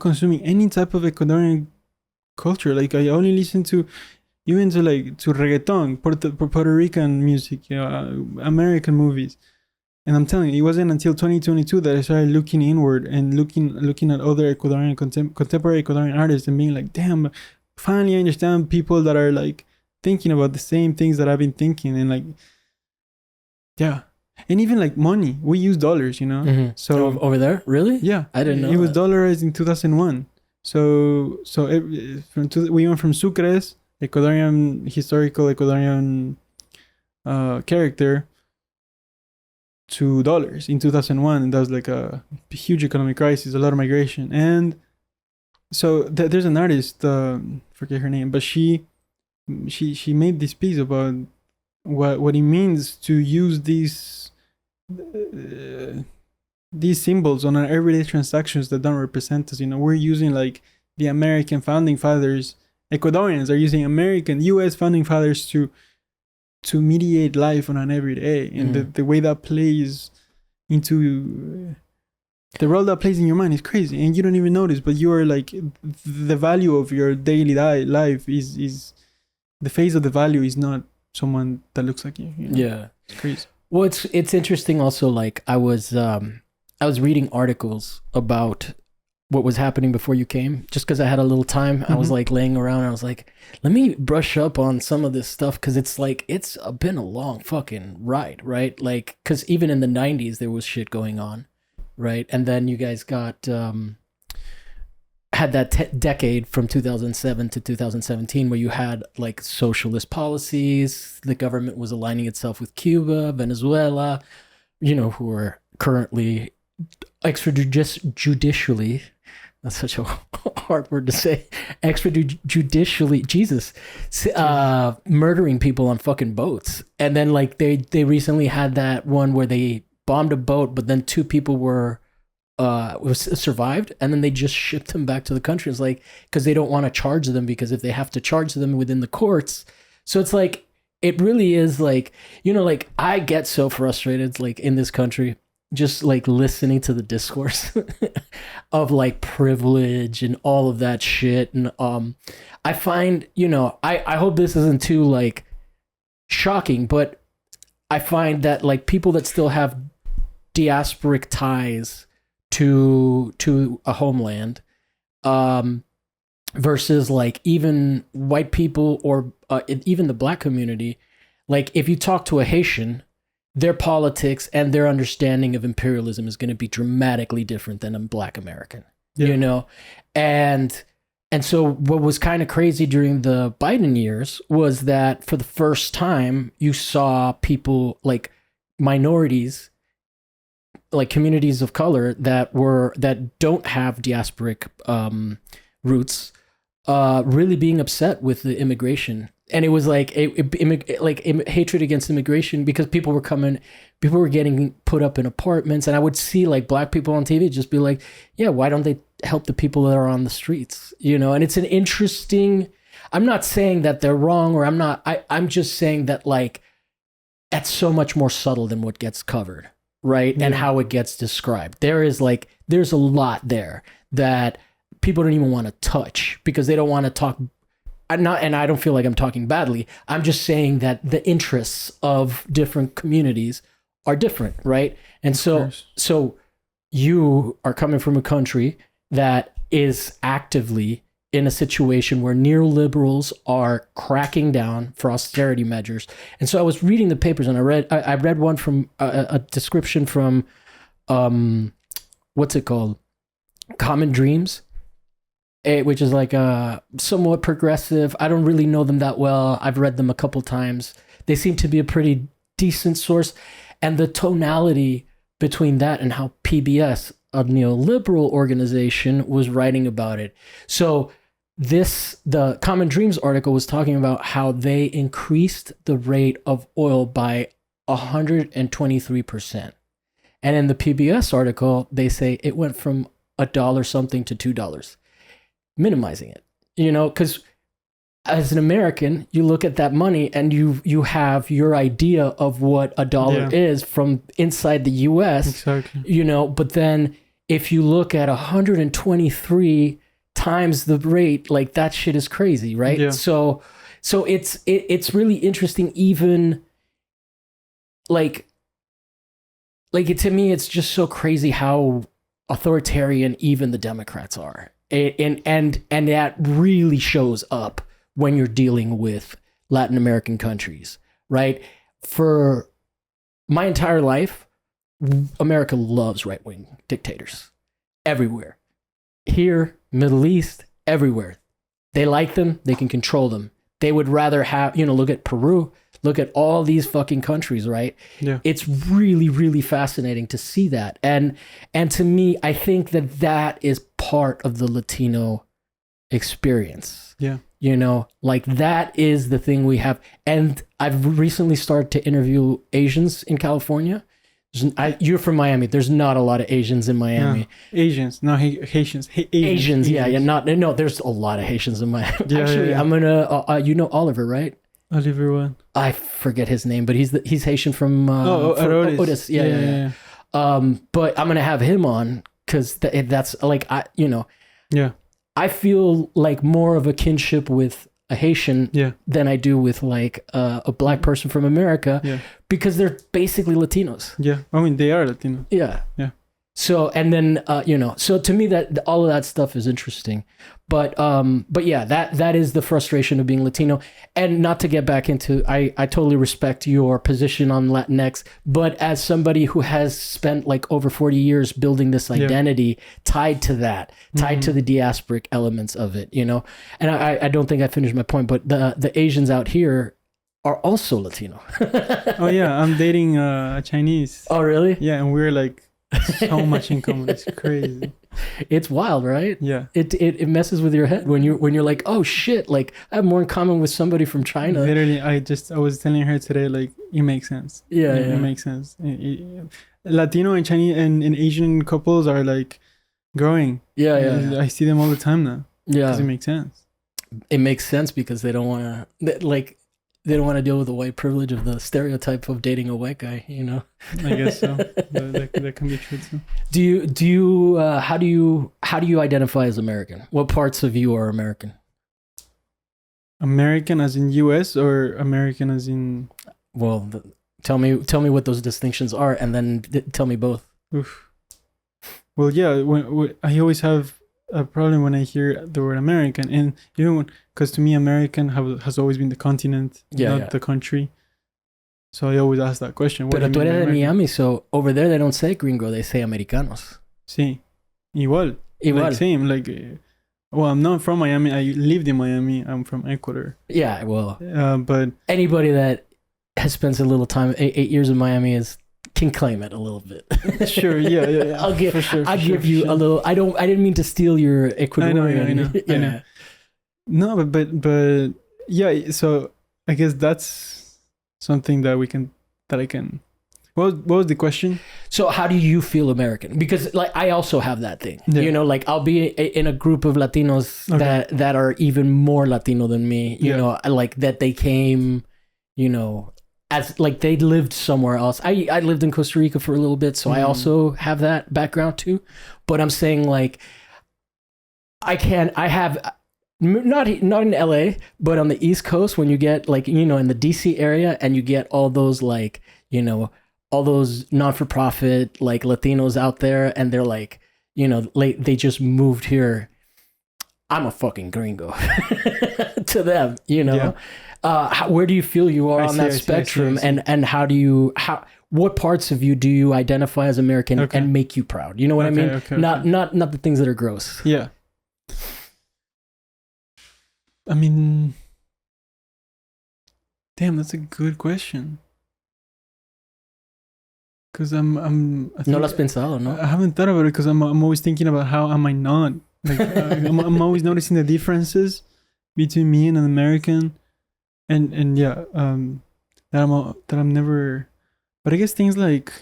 consuming any type of Ecuadorian culture. Like I only listen to reggaeton, Puerto Rican music, American movies. And I'm telling you, it wasn't until 2022 that I started looking inward and looking at other Ecuadorian contemporary Ecuadorian artists and being like, damn, finally I understand people that are like thinking about the same things that I've been thinking. And like, yeah. And even like money, we use dollars, So over there, really? Yeah, I didn't know it was dollarized in 2001. So we went from sucres, historical Ecuadorian character, to dollars in 2001, and that was like a huge economic crisis, a lot of migration. And so there's an artist, forget her name, but she made this piece about what it means to use these symbols on our everyday transactions that don't represent us. We're using like the American founding fathers. Ecuadorians are using American US founding fathers to mediate life on an everyday, and the way that plays into the role that plays in your mind is crazy, and you don't even notice, but you are like, the value of your daily life is the face of the value is not someone that looks like you. Yeah, it's crazy. Well, it's interesting also. Like I was reading articles about what was happening before you came, just because I had a little time. I was like laying around and I was like, let me brush up on some of this stuff, because it's like, it's been a long fucking ride, right? Like, because even in the 90s there was shit going on, right? And then you guys got had that decade from 2007 to 2017 where you had like socialist policies. The government was aligning itself with Cuba, Venezuela, who are currently extrajudicially, that's such a hard word to say, extrajudicially, Jesus, murdering people on fucking boats. And then like they recently had that one where they bombed a boat, but then 2 people survived, and then they just shipped them back to the country. It's like, because they don't want to charge them, because if they have to charge them within the courts. So it's like, it really is like, like I get so frustrated like in this country, just like listening to the discourse of like privilege and all of that shit. And I find, I hope this isn't too like shocking, but I find that like people that still have diasporic ties to a homeland, versus like even white people or even the Black community, like if you talk to a Haitian, their politics and their understanding of imperialism is going to be dramatically different than a Black American, and so what was kind of crazy during the Biden years was that for the first time you saw people like minorities, like communities of color that don't have diasporic roots, really being upset with the immigration. And it was like hatred against immigration, because people were getting put up in apartments, and I would see like Black people on TV just be like, yeah, why don't they help the people that are on the streets? And it's an interesting, I'm not saying that they're wrong, or I'm just saying that like that's so much more subtle than what gets covered, right? Yeah. And how it gets described. There's a lot there that people don't even want to touch, because they don't want to talk. And I don't feel like I'm talking badly. I'm just saying that the interests of different communities are different, right? And so you are coming from a country that is actively in a situation where neoliberals are cracking down for austerity measures. And so I was reading the papers, and I read one from a description from what's it called? Common Dreams, which is like a somewhat progressive. I don't really know them that well. I've read them a couple times. They seem to be a pretty decent source. And the tonality between that and how PBS, a neoliberal organization, was writing about it. So the Common Dreams article was talking about how they increased the rate of oil by 123%. And in the PBS article, they say it went from $1 something to $2, minimizing it, you know, because as an American, you look at that money and you have your idea of what $1 is from inside the US, exactly. You know, but then if you look at 123 times the rate, like that shit is crazy, right? Yeah. So it's really interesting, even like to me, it's just so crazy how authoritarian even the Democrats are. And that really shows up when you're dealing with Latin American countries, right? For my entire life, America loves right-wing dictators everywhere. Here, Middle East, everywhere. They like them, they can control them. They would rather have, you know, look at Peru, look at all these fucking countries, right? Yeah. It's really, really fascinating to see that. And to me, I think that is part of the Latino experience. Yeah. You know, like that is the thing we have. And I've recently started to interview Asians in California. You're from Miami. There's not a lot of Asians in Miami. No, Asians, no Haitians. Asians, yeah. No, there's a lot of Haitians in Miami. Yeah, Actually, yeah. I'm gonna. You know Oliver, right? Oliver what? I forget his name, but he's Haitian from Otis. Otis. Yeah. But I'm gonna have him on because that's like Yeah. I feel like more of a kinship with a Haitian than I do with like a black person from America because they're basically Latinos. Yeah. I mean, they are Latino. Yeah. Yeah. So, and then, so to me that all of that stuff is interesting, but yeah, that is the frustration of being Latino. And not to get back into, I totally respect your position on Latinx, but as somebody who has spent like over 40 years building this identity tied to that, tied to the diasporic elements of it, you know, and I don't think I finished my point, but the Asians out here are also Latino. Oh yeah. I'm dating a Chinese. Oh really? Yeah. And we're like, so much in common. It's crazy. It's wild, right? Yeah. It messes with your head when you're like, oh shit, like I have more in common with somebody from China. Literally, I was telling her today, like, it makes sense. Yeah. It makes sense. Latino and Chinese and Asian couples are like growing. Yeah. I see them all the time now. Yeah. Because it makes sense. It makes sense because they don't want to deal with the white privilege of the stereotype of dating a white guy, you know? I guess so. that can be true too. Do you how do you identify as American? What parts of you are American? American as in US or American as in? Well, tell me what those distinctions are, and then tell me both. Oof. Well, yeah. When I always have a problem when I hear the word American, and even because to me American has always been the continent, not the country. So I always ask that question. Pero tú eres de Miami, so over there they don't say gringo, they say americanos. Sí, igual. Like same, like. Well, I'm not from Miami. I lived in Miami. I'm from Ecuador. Yeah, well, but anybody that has spent a little time, 8 years in Miami can claim it a little bit. Sure, yeah. I'll give you a little. I didn't mean to steal your Ecuadorian. I know. No, but yeah. So I guess that's something that I can. What was the question? So how do you feel American? Because like I also have that thing, you know, like I'll be in a group of Latinos that are even more Latino than me, you know, like that they came, you know, as like they lived somewhere else. I lived in Costa Rica for a little bit, so I also have that background too. But I'm saying like I have not in LA, but on the East Coast when you get like, you know, in the DC area and you get all those like, you know, all those non-for-profit like Latinos out there and they're like, you know, they just moved here. I'm a fucking gringo to them, you know. Where do you feel you are on that spectrum? And what parts of you do you identify as American and make you proud? You know what I mean? Not the things that are gross. Yeah. I mean, damn, that's a good question. Because no lo has pensado, no? I haven't thought about it because I'm always thinking about how am I not? Like I'm always noticing the differences between me and an American, and yeah, that I'm never. But I guess things like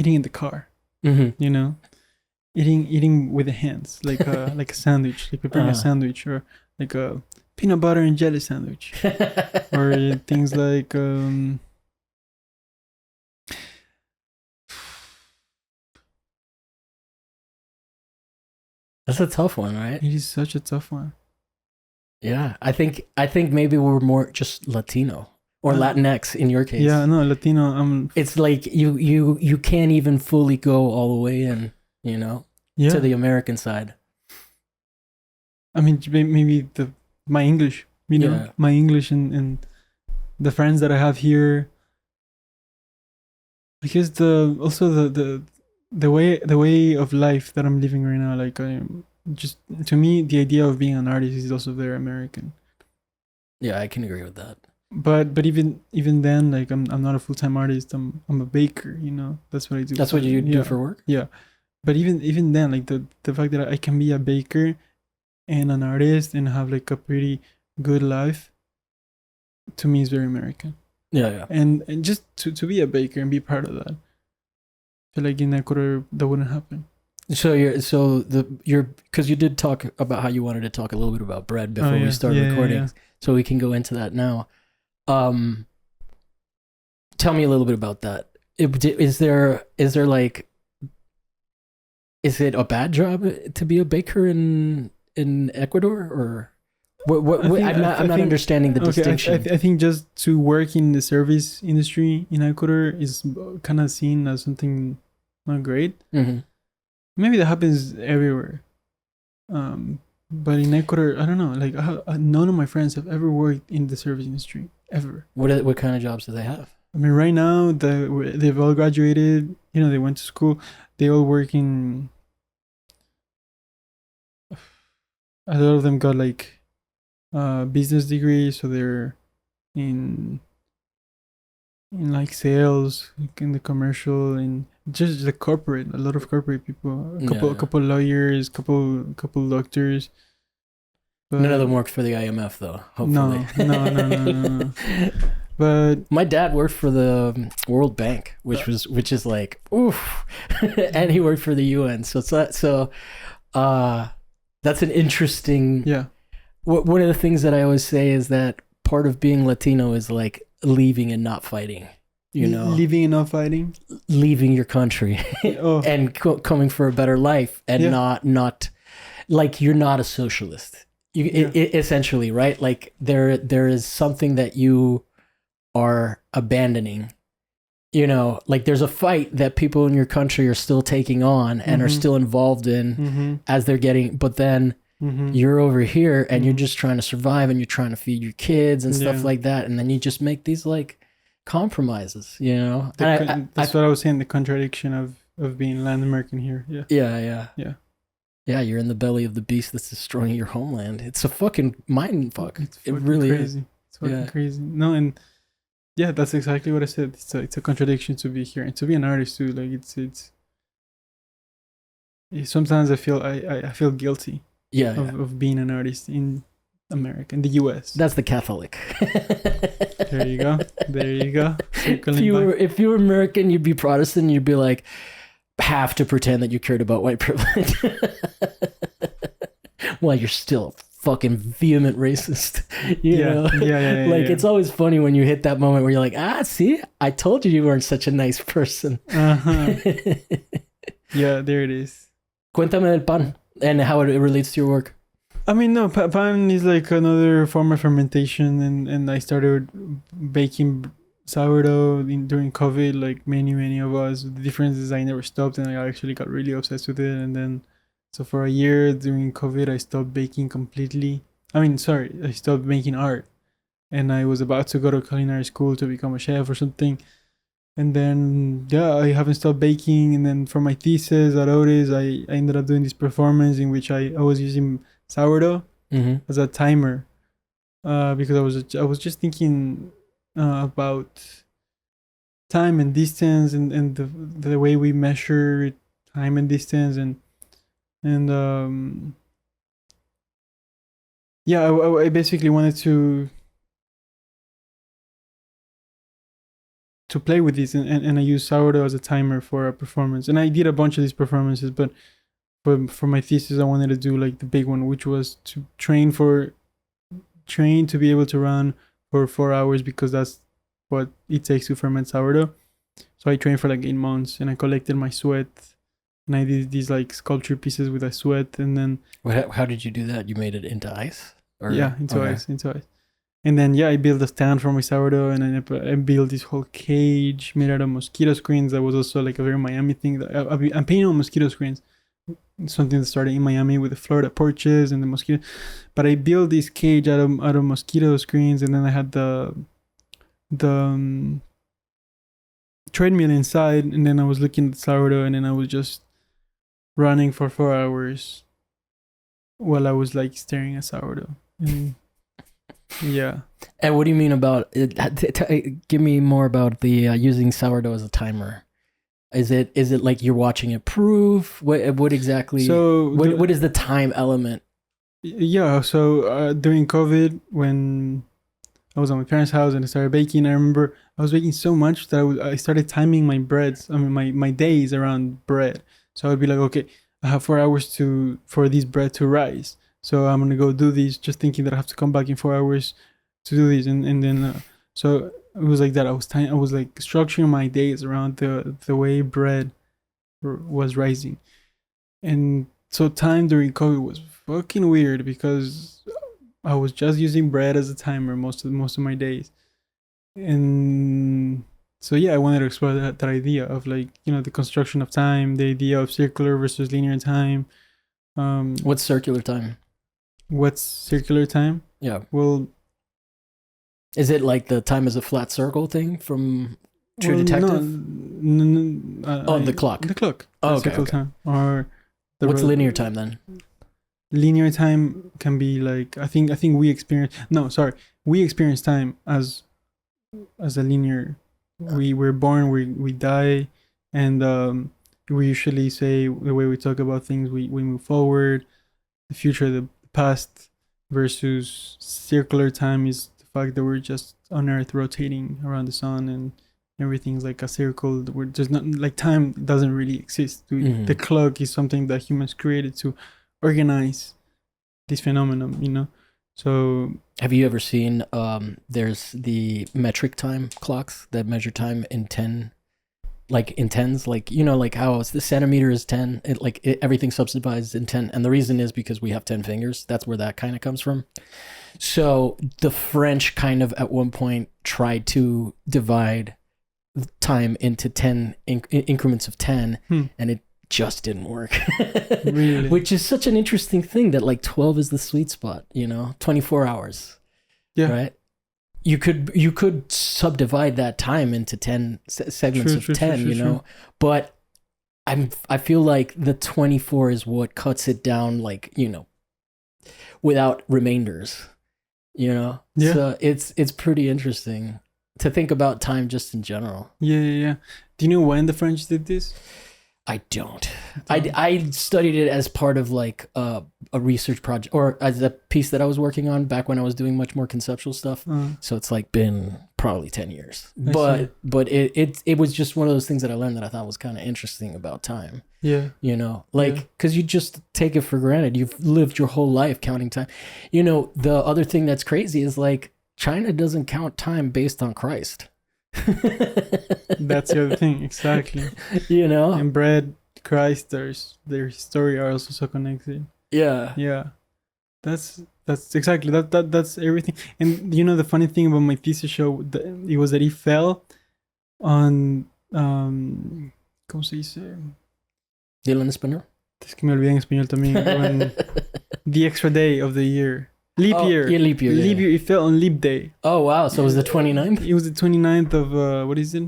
eating in the car. Mm-hmm. You know, eating with the hands, like like a sandwich, like preparing a sandwich, or like a peanut butter and jelly sandwich, or things like That's a tough one, right? it is such a tough one. Yeah, I think maybe we're more just Latino or Latinx in your case. Yeah, no, Latino. It's like you can't even fully go all the way in, you know, to the American side. I mean, maybe my English, you know, my English and the friends that I have here. Because the way of life that I'm living right now, like just to me, the idea of being an artist is also very American. Yeah, I can agree with that. But even then, like I'm not a full-time artist. I'm a baker. You know, that's what I do. That's what you do for work. Yeah, but even then, like the fact that I can be a baker and an artist and have like a pretty good life, to me is very American. Yeah. And just to be a baker and be part of that. I feel like in Ecuador that wouldn't happen. So because you did talk about how you wanted to talk a little bit about bread before we started recording. Yeah. So we can go into that now. Tell me a little bit about that. Is there like, is it a bad job to be a baker in Ecuador, or what I'm not understanding the distinction. I think just to work in the service industry in Ecuador is kind of seen as something not great. Mm-hmm. Maybe that happens everywhere. But in Ecuador, I don't know. Like none of my friends have ever worked in the service industry ever. What kind of jobs do they have? I mean, right now they've all graduated. You know, they went to school. They all work in. A lot of them got like business degrees, so they're in like sales, like in the commercial, and just the corporate. A lot of corporate people. A couple lawyers, couple doctors. But none of them worked for the IMF though. Hopefully. No. But my dad worked for the World Bank, which is like oof, and he worked for the UN. So that's an interesting. Yeah. One of the things that I always say is that part of being Latino is like leaving and not fighting. You know, leaving and not fighting, leaving your country, and coming for a better life, and not like you're not a socialist. Essentially, right? Like there is something that you are abandoning. You know, like there's a fight that people in your country are still taking on and are still involved in as they're getting, but then you're over here and you're just trying to survive and you're trying to feed your kids and stuff like that. And then you just make these like compromises, you know? That's what I was saying, the contradiction of being Latin American here. Yeah. You're in the belly of the beast that's destroying your homeland. It's a fucking mind fuck. It really crazy. It's fucking crazy. No, and yeah, that's exactly what I said. It's a contradiction to be here and to be an artist too. Like it's sometimes I feel guilty. Of being an artist in America, in the US. That's the Catholic. There you go. If you were American, you'd be Protestant. You'd be like, have to pretend that you cared about white privilege. While you're still a fucking vehement racist. You know? Like it's always funny when you hit that moment where you're like, see, I told you weren't such a nice person. Yeah, there it is. Cuéntame del pan and how it relates to your work. I mean, no, pan is like another form of fermentation, and I started baking sourdough during COVID, like many of us. The difference is I never stopped, and I actually got really obsessed with it. And then, so for a year during COVID, I stopped baking completely. I stopped making art, and I was about to go to culinary school to become a chef or something. And then, I haven't stopped baking. And then for my thesis at Otis, I ended up doing this performance in which I was using sourdough as a timer, because I was just thinking about time and distance and the way we measure time and distance and I basically wanted to play with these, and I use sourdough as a timer for a performance. And I did a bunch of these performances, but for my thesis, I wanted to do like the big one, which was to train to be able to run for 4 hours, because that's what it takes to ferment sourdough. So I trained for like 8 months, and I collected my sweat, and I did these like sculpture pieces with a sweat, and then. How did you do that? You made it into ice? Into ice. And then I built a stand for my sourdough, and then I built this whole cage made out of mosquito screens. That was also like a very Miami thing. I'm painting on mosquito screens, something that started in Miami with the Florida porches and the mosquito. But I built this cage out of mosquito screens, and then I had the treadmill inside, and then I was looking at the sourdough, and then I was just running for 4 hours while I was like staring at sourdough. And yeah. And what do you mean about it? Give me more about the using sourdough as a timer. Is it like you're watching it proof? What exactly? So what is the time element? Yeah. So during COVID, when I was at my parents' house and I started baking, I remember I was baking so much that I started timing my breads. I mean, my days around bread. So I would be like, okay, I have 4 hours for this bread to rise. So I'm gonna go do these, just thinking that I have to come back in 4 hours to do these, and then so it was like that. I was like structuring my days around the way bread was rising, and so time during COVID was fucking weird because I was just using bread as a timer most of my days, and so I wanted to explore that idea of like the construction of time, the idea of circular versus linear time. What's circular time? What's circular time? Yeah. Well, is it like the time is a flat circle thing from True Detective? The clock. The clock. Oh, okay. Circle time. Or what's linear time then? Linear time can be like I think we experience time as a linear. We're born, we die, and we usually say the way we talk about things, we move forward, the future, the past, versus circular time is the fact that we're just on Earth rotating around the sun and everything's like a circle. We're just not like time doesn't really exist. The clock is something that humans created to organize this phenomenon, So have you ever seen there's the metric time clocks that measure time in 10, like in tens, like like how it's the centimeter is 10, everything subdivides in 10, and the reason is because we have 10 fingers. That's where that kind of comes from. So the French kind of at one point tried to divide time into 10 increments of 10, and it just didn't work. Really? Which is such an interesting thing that like 12 is the sweet spot, 24 hours. Yeah. Right? You could subdivide that time into 10 segments of 10, True. But I feel like the 24 is what cuts it down, like, without remainders, Yeah. So it's pretty interesting to think about time just in general. Yeah. Do you know when the French did this? I don't. I studied it as part of like a research project, or as a piece that I was working on back when I was doing much more conceptual stuff. So it's like been probably 10 years. But it was just one of those things that I learned that I thought was kind of interesting about time. Yeah. Because you just take it for granted. You've lived your whole life counting time. The other thing that's crazy is like China doesn't count time based on Christ. That's the other thing, exactly. And bread, Christ, their story are also so connected. Yeah. That's exactly that's everything. And the funny thing about my thesis show, it was that it fell on ¿cómo se dice? Dilo en español. Es que me olvidé en español también. On the extra day of the year. Leap year. Yeah, leap year. Leap year. It fell on leap day. Oh, wow. So it was the 29th? It was the 29th of, what is it?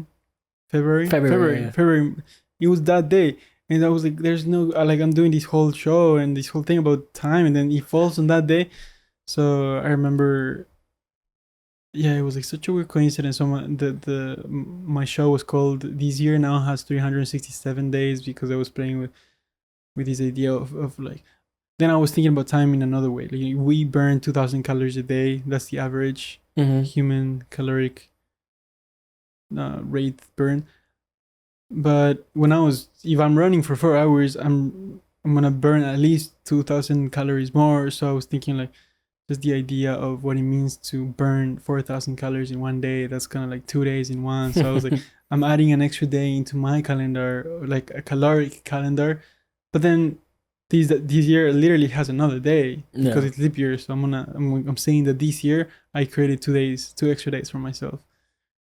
February. It was that day. And I was like, there's no, like, I'm doing this whole show and this whole thing about time, and then it falls on that day. So I remember, it was like such a weird coincidence. So my show was called This Year Now Has 367 Days, because I was playing with this idea of like, then I was thinking about time in another way. Like, we burn 2,000 calories a day. That's the average human caloric rate burn. But if I'm running for 4 hours, I'm gonna burn at least 2,000 calories more. So I was thinking like, just the idea of what it means to burn 4,000 calories in one day. That's kind of like 2 days in one. So I was like, I'm adding an extra day into my calendar, like a caloric calendar. But then this year literally has another day because it's leap year. So I'm saying that this year I created 2 extra days for myself.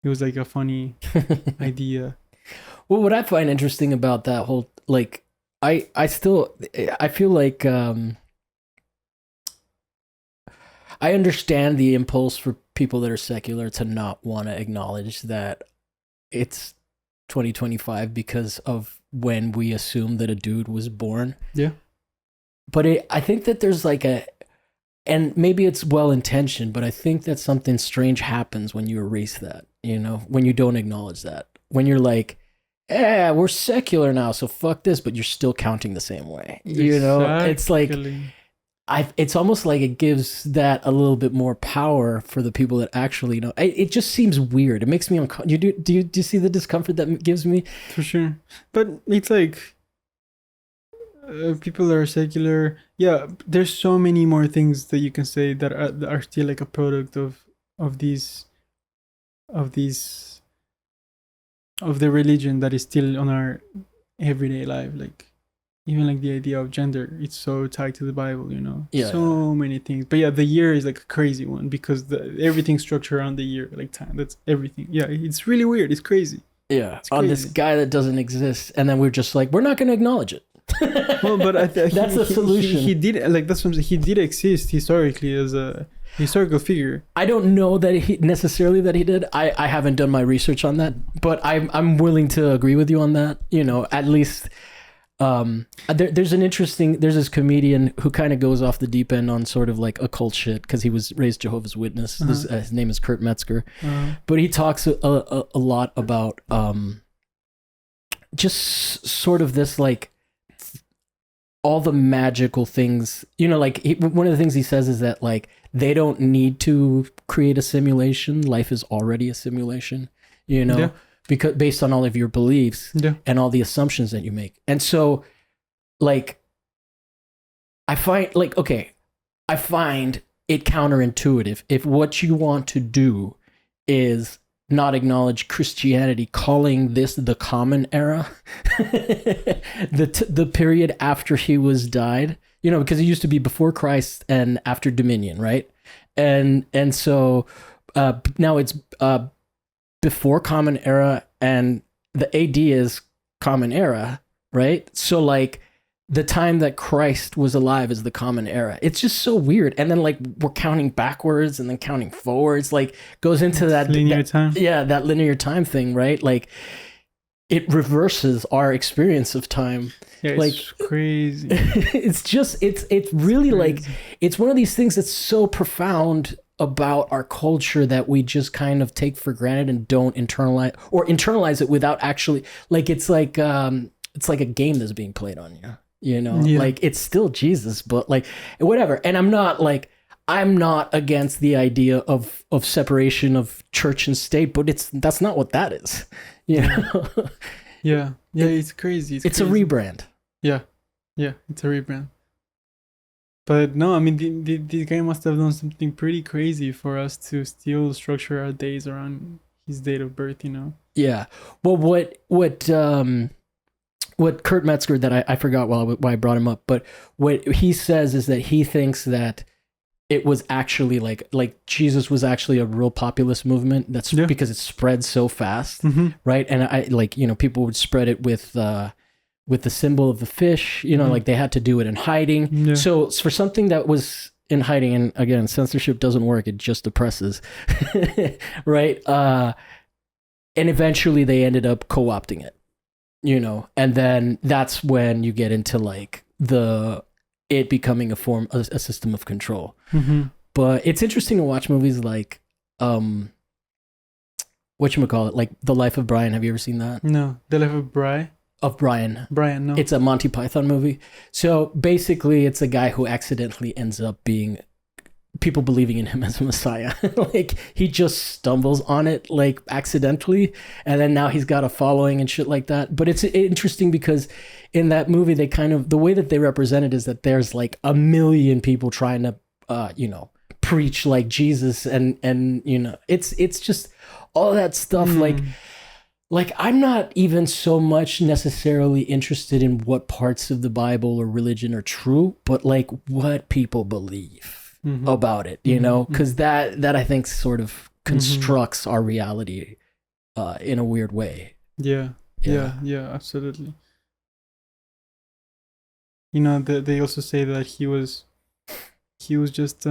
It was like a funny idea. Well, what I find interesting about that whole, like, I feel like I understand the impulse for people that are secular to not want to acknowledge that it's 2025 because of when we assume that a dude was born. Yeah. But I think that there's like and maybe it's well-intentioned, but I think that something strange happens when you erase that, you know, when you don't acknowledge that. When you're like, we're secular now, so fuck this, but you're still counting the same way. You know, it's like, it's almost like it gives that a little bit more power for the people that actually know. It just seems weird. It makes me uncomfortable. Do you see the discomfort that gives me? For sure. But it's like, people are secular. Yeah, there's so many more things that you can say that are still like a product of the religion that is still on our everyday life. Like, even like the idea of gender, it's so tied to the Bible, you know. So many things. But yeah, the year is like a crazy one because everything's structured around the year, like time. That's everything. Yeah, it's really weird. It's crazy. Yeah, it's crazy. On this guy that doesn't exist, and then we're just like, we're not going to acknowledge it. Well, but that's the solution. He did, like, that's what he did exist historically as a historical figure. I don't know that he did. I haven't done my research on that, but I'm willing to agree with you on that. You know, at least there's this comedian who kind of goes off the deep end on sort of like occult shit because he was raised Jehovah's Witness. His name is Kurt Metzger, but he talks a lot about just sort of this like all the magical things, you know, like one of the things he says is that like they don't need to create a simulation. Life is already a simulation, you know, because based on all of your beliefs and all the assumptions that you make. And so like, I find it counterintuitive if what you want to do is not acknowledge Christianity, calling this the common era, the period after he was died, you know, because it used to be before Christ and after Dominion, right? And so now it's before common era, and the AD is common era, right? So like the time that Christ was alive is the common era. It's just so weird. And then like we're counting backwards and then counting forwards, like goes into that linear time. Yeah, that linear time thing, right? Like it reverses our experience of time. Yeah, like, it's crazy. it's really like, it's one of these things that's so profound about our culture that we just kind of take for granted and don't internalize it without actually, like, it's like a game that's being played on you. You know, like it's still Jesus, but like whatever. And I'm not against the idea of separation of church and state, but that's not what that is. You know? Yeah, it's crazy. It's a rebrand. Yeah, it's a rebrand. But no, I mean, the guy must have done something pretty crazy for us to still structure our days around his date of birth, you know? Yeah. Well, what Kurt Metzger, that I forgot why I brought him up, but what he says is that he thinks that it was actually like Jesus was actually a real populist movement. That's because it spread so fast, right? And I like, you know, people would spread it with the symbol of the fish, you know, like they had to do it in hiding. Yeah. So for something that was in hiding, and again, censorship doesn't work; it just oppresses, right? And eventually, they ended up co-opting it. You know, and then that's when you get into like it becoming a system of control. But it's interesting to watch movies like whatchamacallit, like The Life of Brian. Have you ever seen that? No, The Life of Brian. Brian, no. It's a Monty Python movie. So basically, it's a guy who accidentally ends up being people believing in him as a messiah. Like he just stumbles on it like accidentally, and then now he's got a following and shit like that. But it's interesting because in that movie they kind of, the way that they represent it is that there's like a million people trying to preach like Jesus, and it's just all that stuff. Like I'm not even so much necessarily interested in what parts of the Bible or religion are true, but like what people believe about it, because that I think sort of constructs our reality in a weird way. Yeah, absolutely. They also say that he was just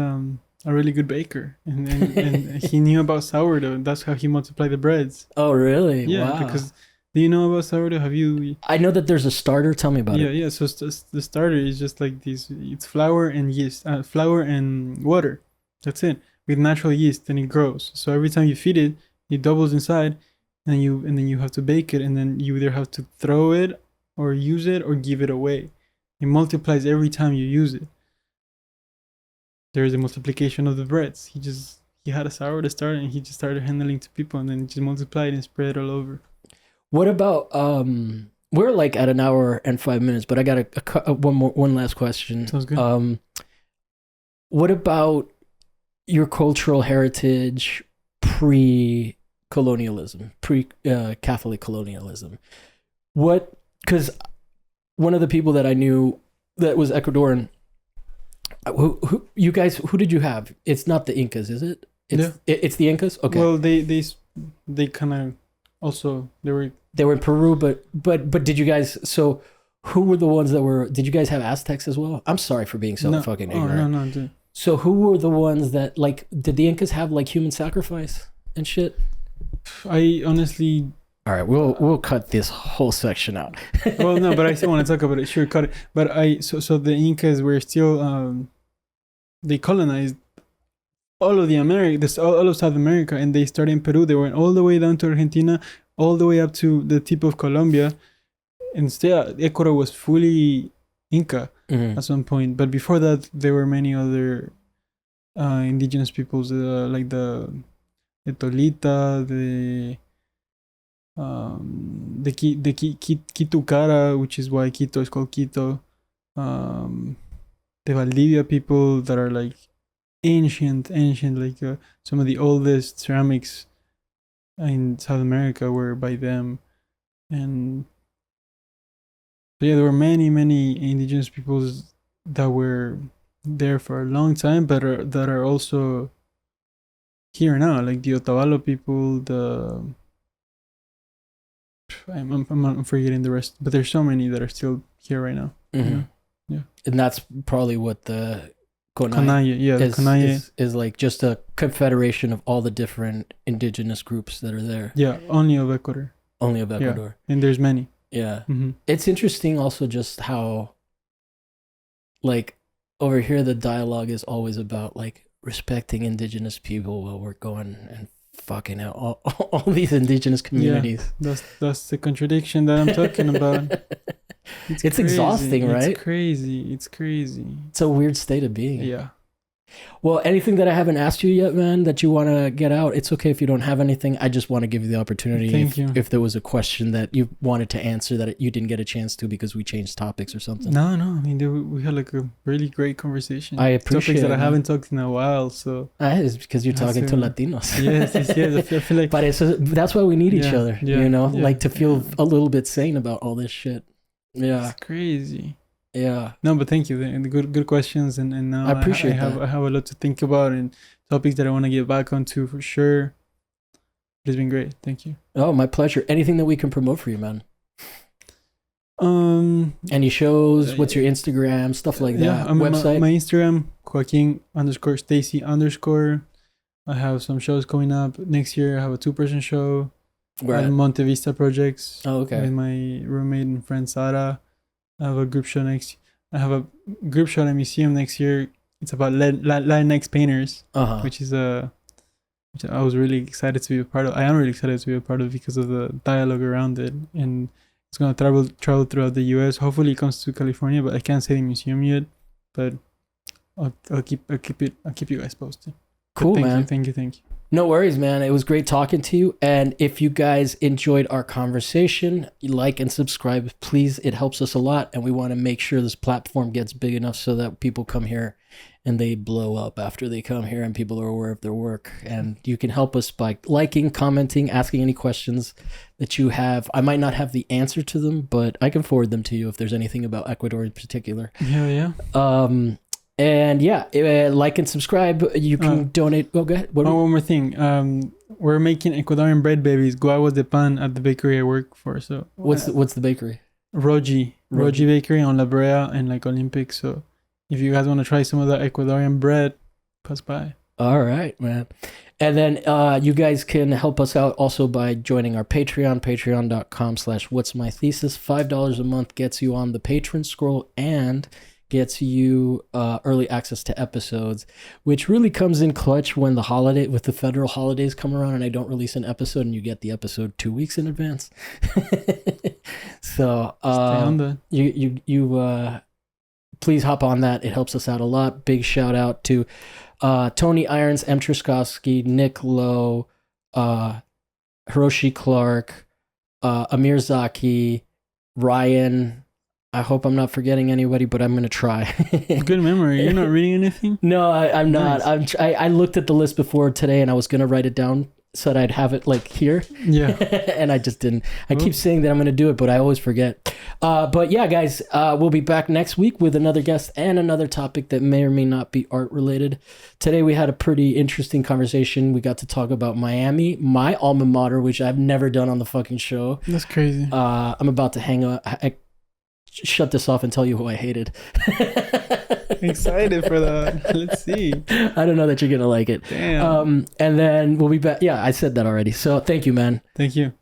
a really good baker, and he knew about sourdough. That's how he multiplied the breads. Oh, really? Yeah, wow. Because do you know about sourdough? Have you? I know that there's a starter. Tell me about it. Yeah. So the starter is just like this. It's flour and yeast, flour and water. That's it. With natural yeast, and it grows. So every time you feed it, it doubles inside, and then you have to bake it, and then you either have to throw it or use it or give it away. It multiplies every time you use it. There is a multiplication of the breads. He had a sourdough starter, and he just started handling to people, and then just multiplied and spread it all over. What about we're like at an hour and 5 minutes, but I got one last question. Sounds good. What about your cultural heritage pre-colonialism, Catholic colonialism? Because one of the people that I knew that was Ecuadorian, who did you have? It's not the Incas, is it? It's the Incas. Okay. Well, they kind of also they were in Peru, but did you guys? So who were the ones that were? Did you guys have Aztecs as well? I'm sorry for being so fucking ignorant. No, dude. So who were the ones that like? Did the Incas have like human sacrifice and shit? I honestly. All right, we'll cut this whole section out. Well, no, but I still want to talk about it. Sure, cut it. But so the Incas were still they colonized all of all of South America, and they started in Peru. They went all the way down to Argentina, all the way up to the tip of Colombia, and still Ecuador was fully Inca at some point. But before that, there were many other indigenous peoples, like the Tolita, the Quito, which is why Quito is called Quito. The Valdivia people that are like ancient, like some of the oldest ceramics in South America were by them. And so yeah, there were many indigenous peoples that were there for a long time, but that are also here now, like the Otavalo people, I'm forgetting the rest, but there's so many that are still here right now. Yeah. And that's probably what the Conai is like, just a confederation of all the different indigenous groups that are there. Yeah, only of Ecuador. Yeah. And there's many. Yeah. It's interesting also just how, like, over here the dialogue is always about like respecting indigenous people while we're going and fucking out all these indigenous communities. Yeah, that's the contradiction that I'm talking about. It's exhausting, right? It's crazy. It's a weird state of being. Yeah. Well, anything that I haven't asked you yet, man, that you want to get out, it's okay if you don't have anything. I just want to give you the opportunity. Thank you. If there was a question that you wanted to answer that you didn't get a chance to because we changed topics or something. No. I mean, we had like a really great conversation. I appreciate topics that I haven't talked in a while. So it's because you're talking to Latinos. Yes. I feel like. But that's why we need each other. Like to feel a little bit sane about all this shit. Yeah. It's crazy. Yeah. No, but thank you. The good questions, and now I appreciate I have a lot to think about and topics that I want to get back onto for sure. It's been great. Thank you. Oh, my pleasure. Anything that we can promote for you, man? Any shows? What's your Instagram? Stuff like that. Yeah, website. My Instagram, Joaquin_Stacey_. I have some shows coming up next year. I have a 2-person show. Where at Monte Vista Projects. Oh, okay. With my roommate and friend Sara. I have a group show I have a group show at a museum next year. It's about Latinx painters, which is which I was really excited to be a part of. I am really excited to be a part of because of the dialogue around it, and it's gonna travel throughout the U.S. Hopefully, it comes to California, but I can't say the museum yet. But I'll keep you guys posted. Cool, man. Thank you. No worries, man. It was great talking to you. And if you guys enjoyed our conversation, like and subscribe, please. It helps us a lot. And we want to make sure this platform gets big enough so that people come here and they blow up after they come here and people are aware of their work. And you can help us by liking, commenting, asking any questions that you have. I might not have the answer to them, but I can forward them to you if there's anything about Ecuador in particular. Yeah. And yeah, like and subscribe. You can donate. Oh, go ahead. One more thing. We're making Ecuadorian bread babies. Guaguas de pan at the bakery I work for. So what's the bakery? Roji Bakery on La Brea and like Olympic. So if you guys want to try some of that Ecuadorian bread, pass by. All right, man. And then you guys can help us out also by joining our Patreon, patreon.com/whatsmythesis. $5 a month gets you on the patron scroll and gets you early access to episodes, which really comes in clutch when the federal holidays come around and I don't release an episode and you get the episode 2 weeks in advance. So you please hop on that. It helps us out a lot. Big shout out to Tony Irons, M. Truskowski, Nick Lowe, Hiroshi Clark, Amir Zaki, Ryan. I hope I'm not forgetting anybody, but I'm going to try. Good memory. You're not reading anything? No, I'm not. I looked at the list before today and I was going to write it down so that I'd have it like here. Yeah. And I just didn't. I keep saying that I'm going to do it, but I always forget. But yeah, guys, we'll be back next week with another guest and another topic that may or may not be art related. Today we had a pretty interesting conversation. We got to talk about Miami, my alma mater, which I've never done on the fucking show. That's crazy. I'm about to hang up. Shut this off and tell you who I hated. Excited for that. Let's see. I don't know that you're gonna like it. Damn. And then we'll be back. Yeah, I said that already. So thank you, man. Thank you.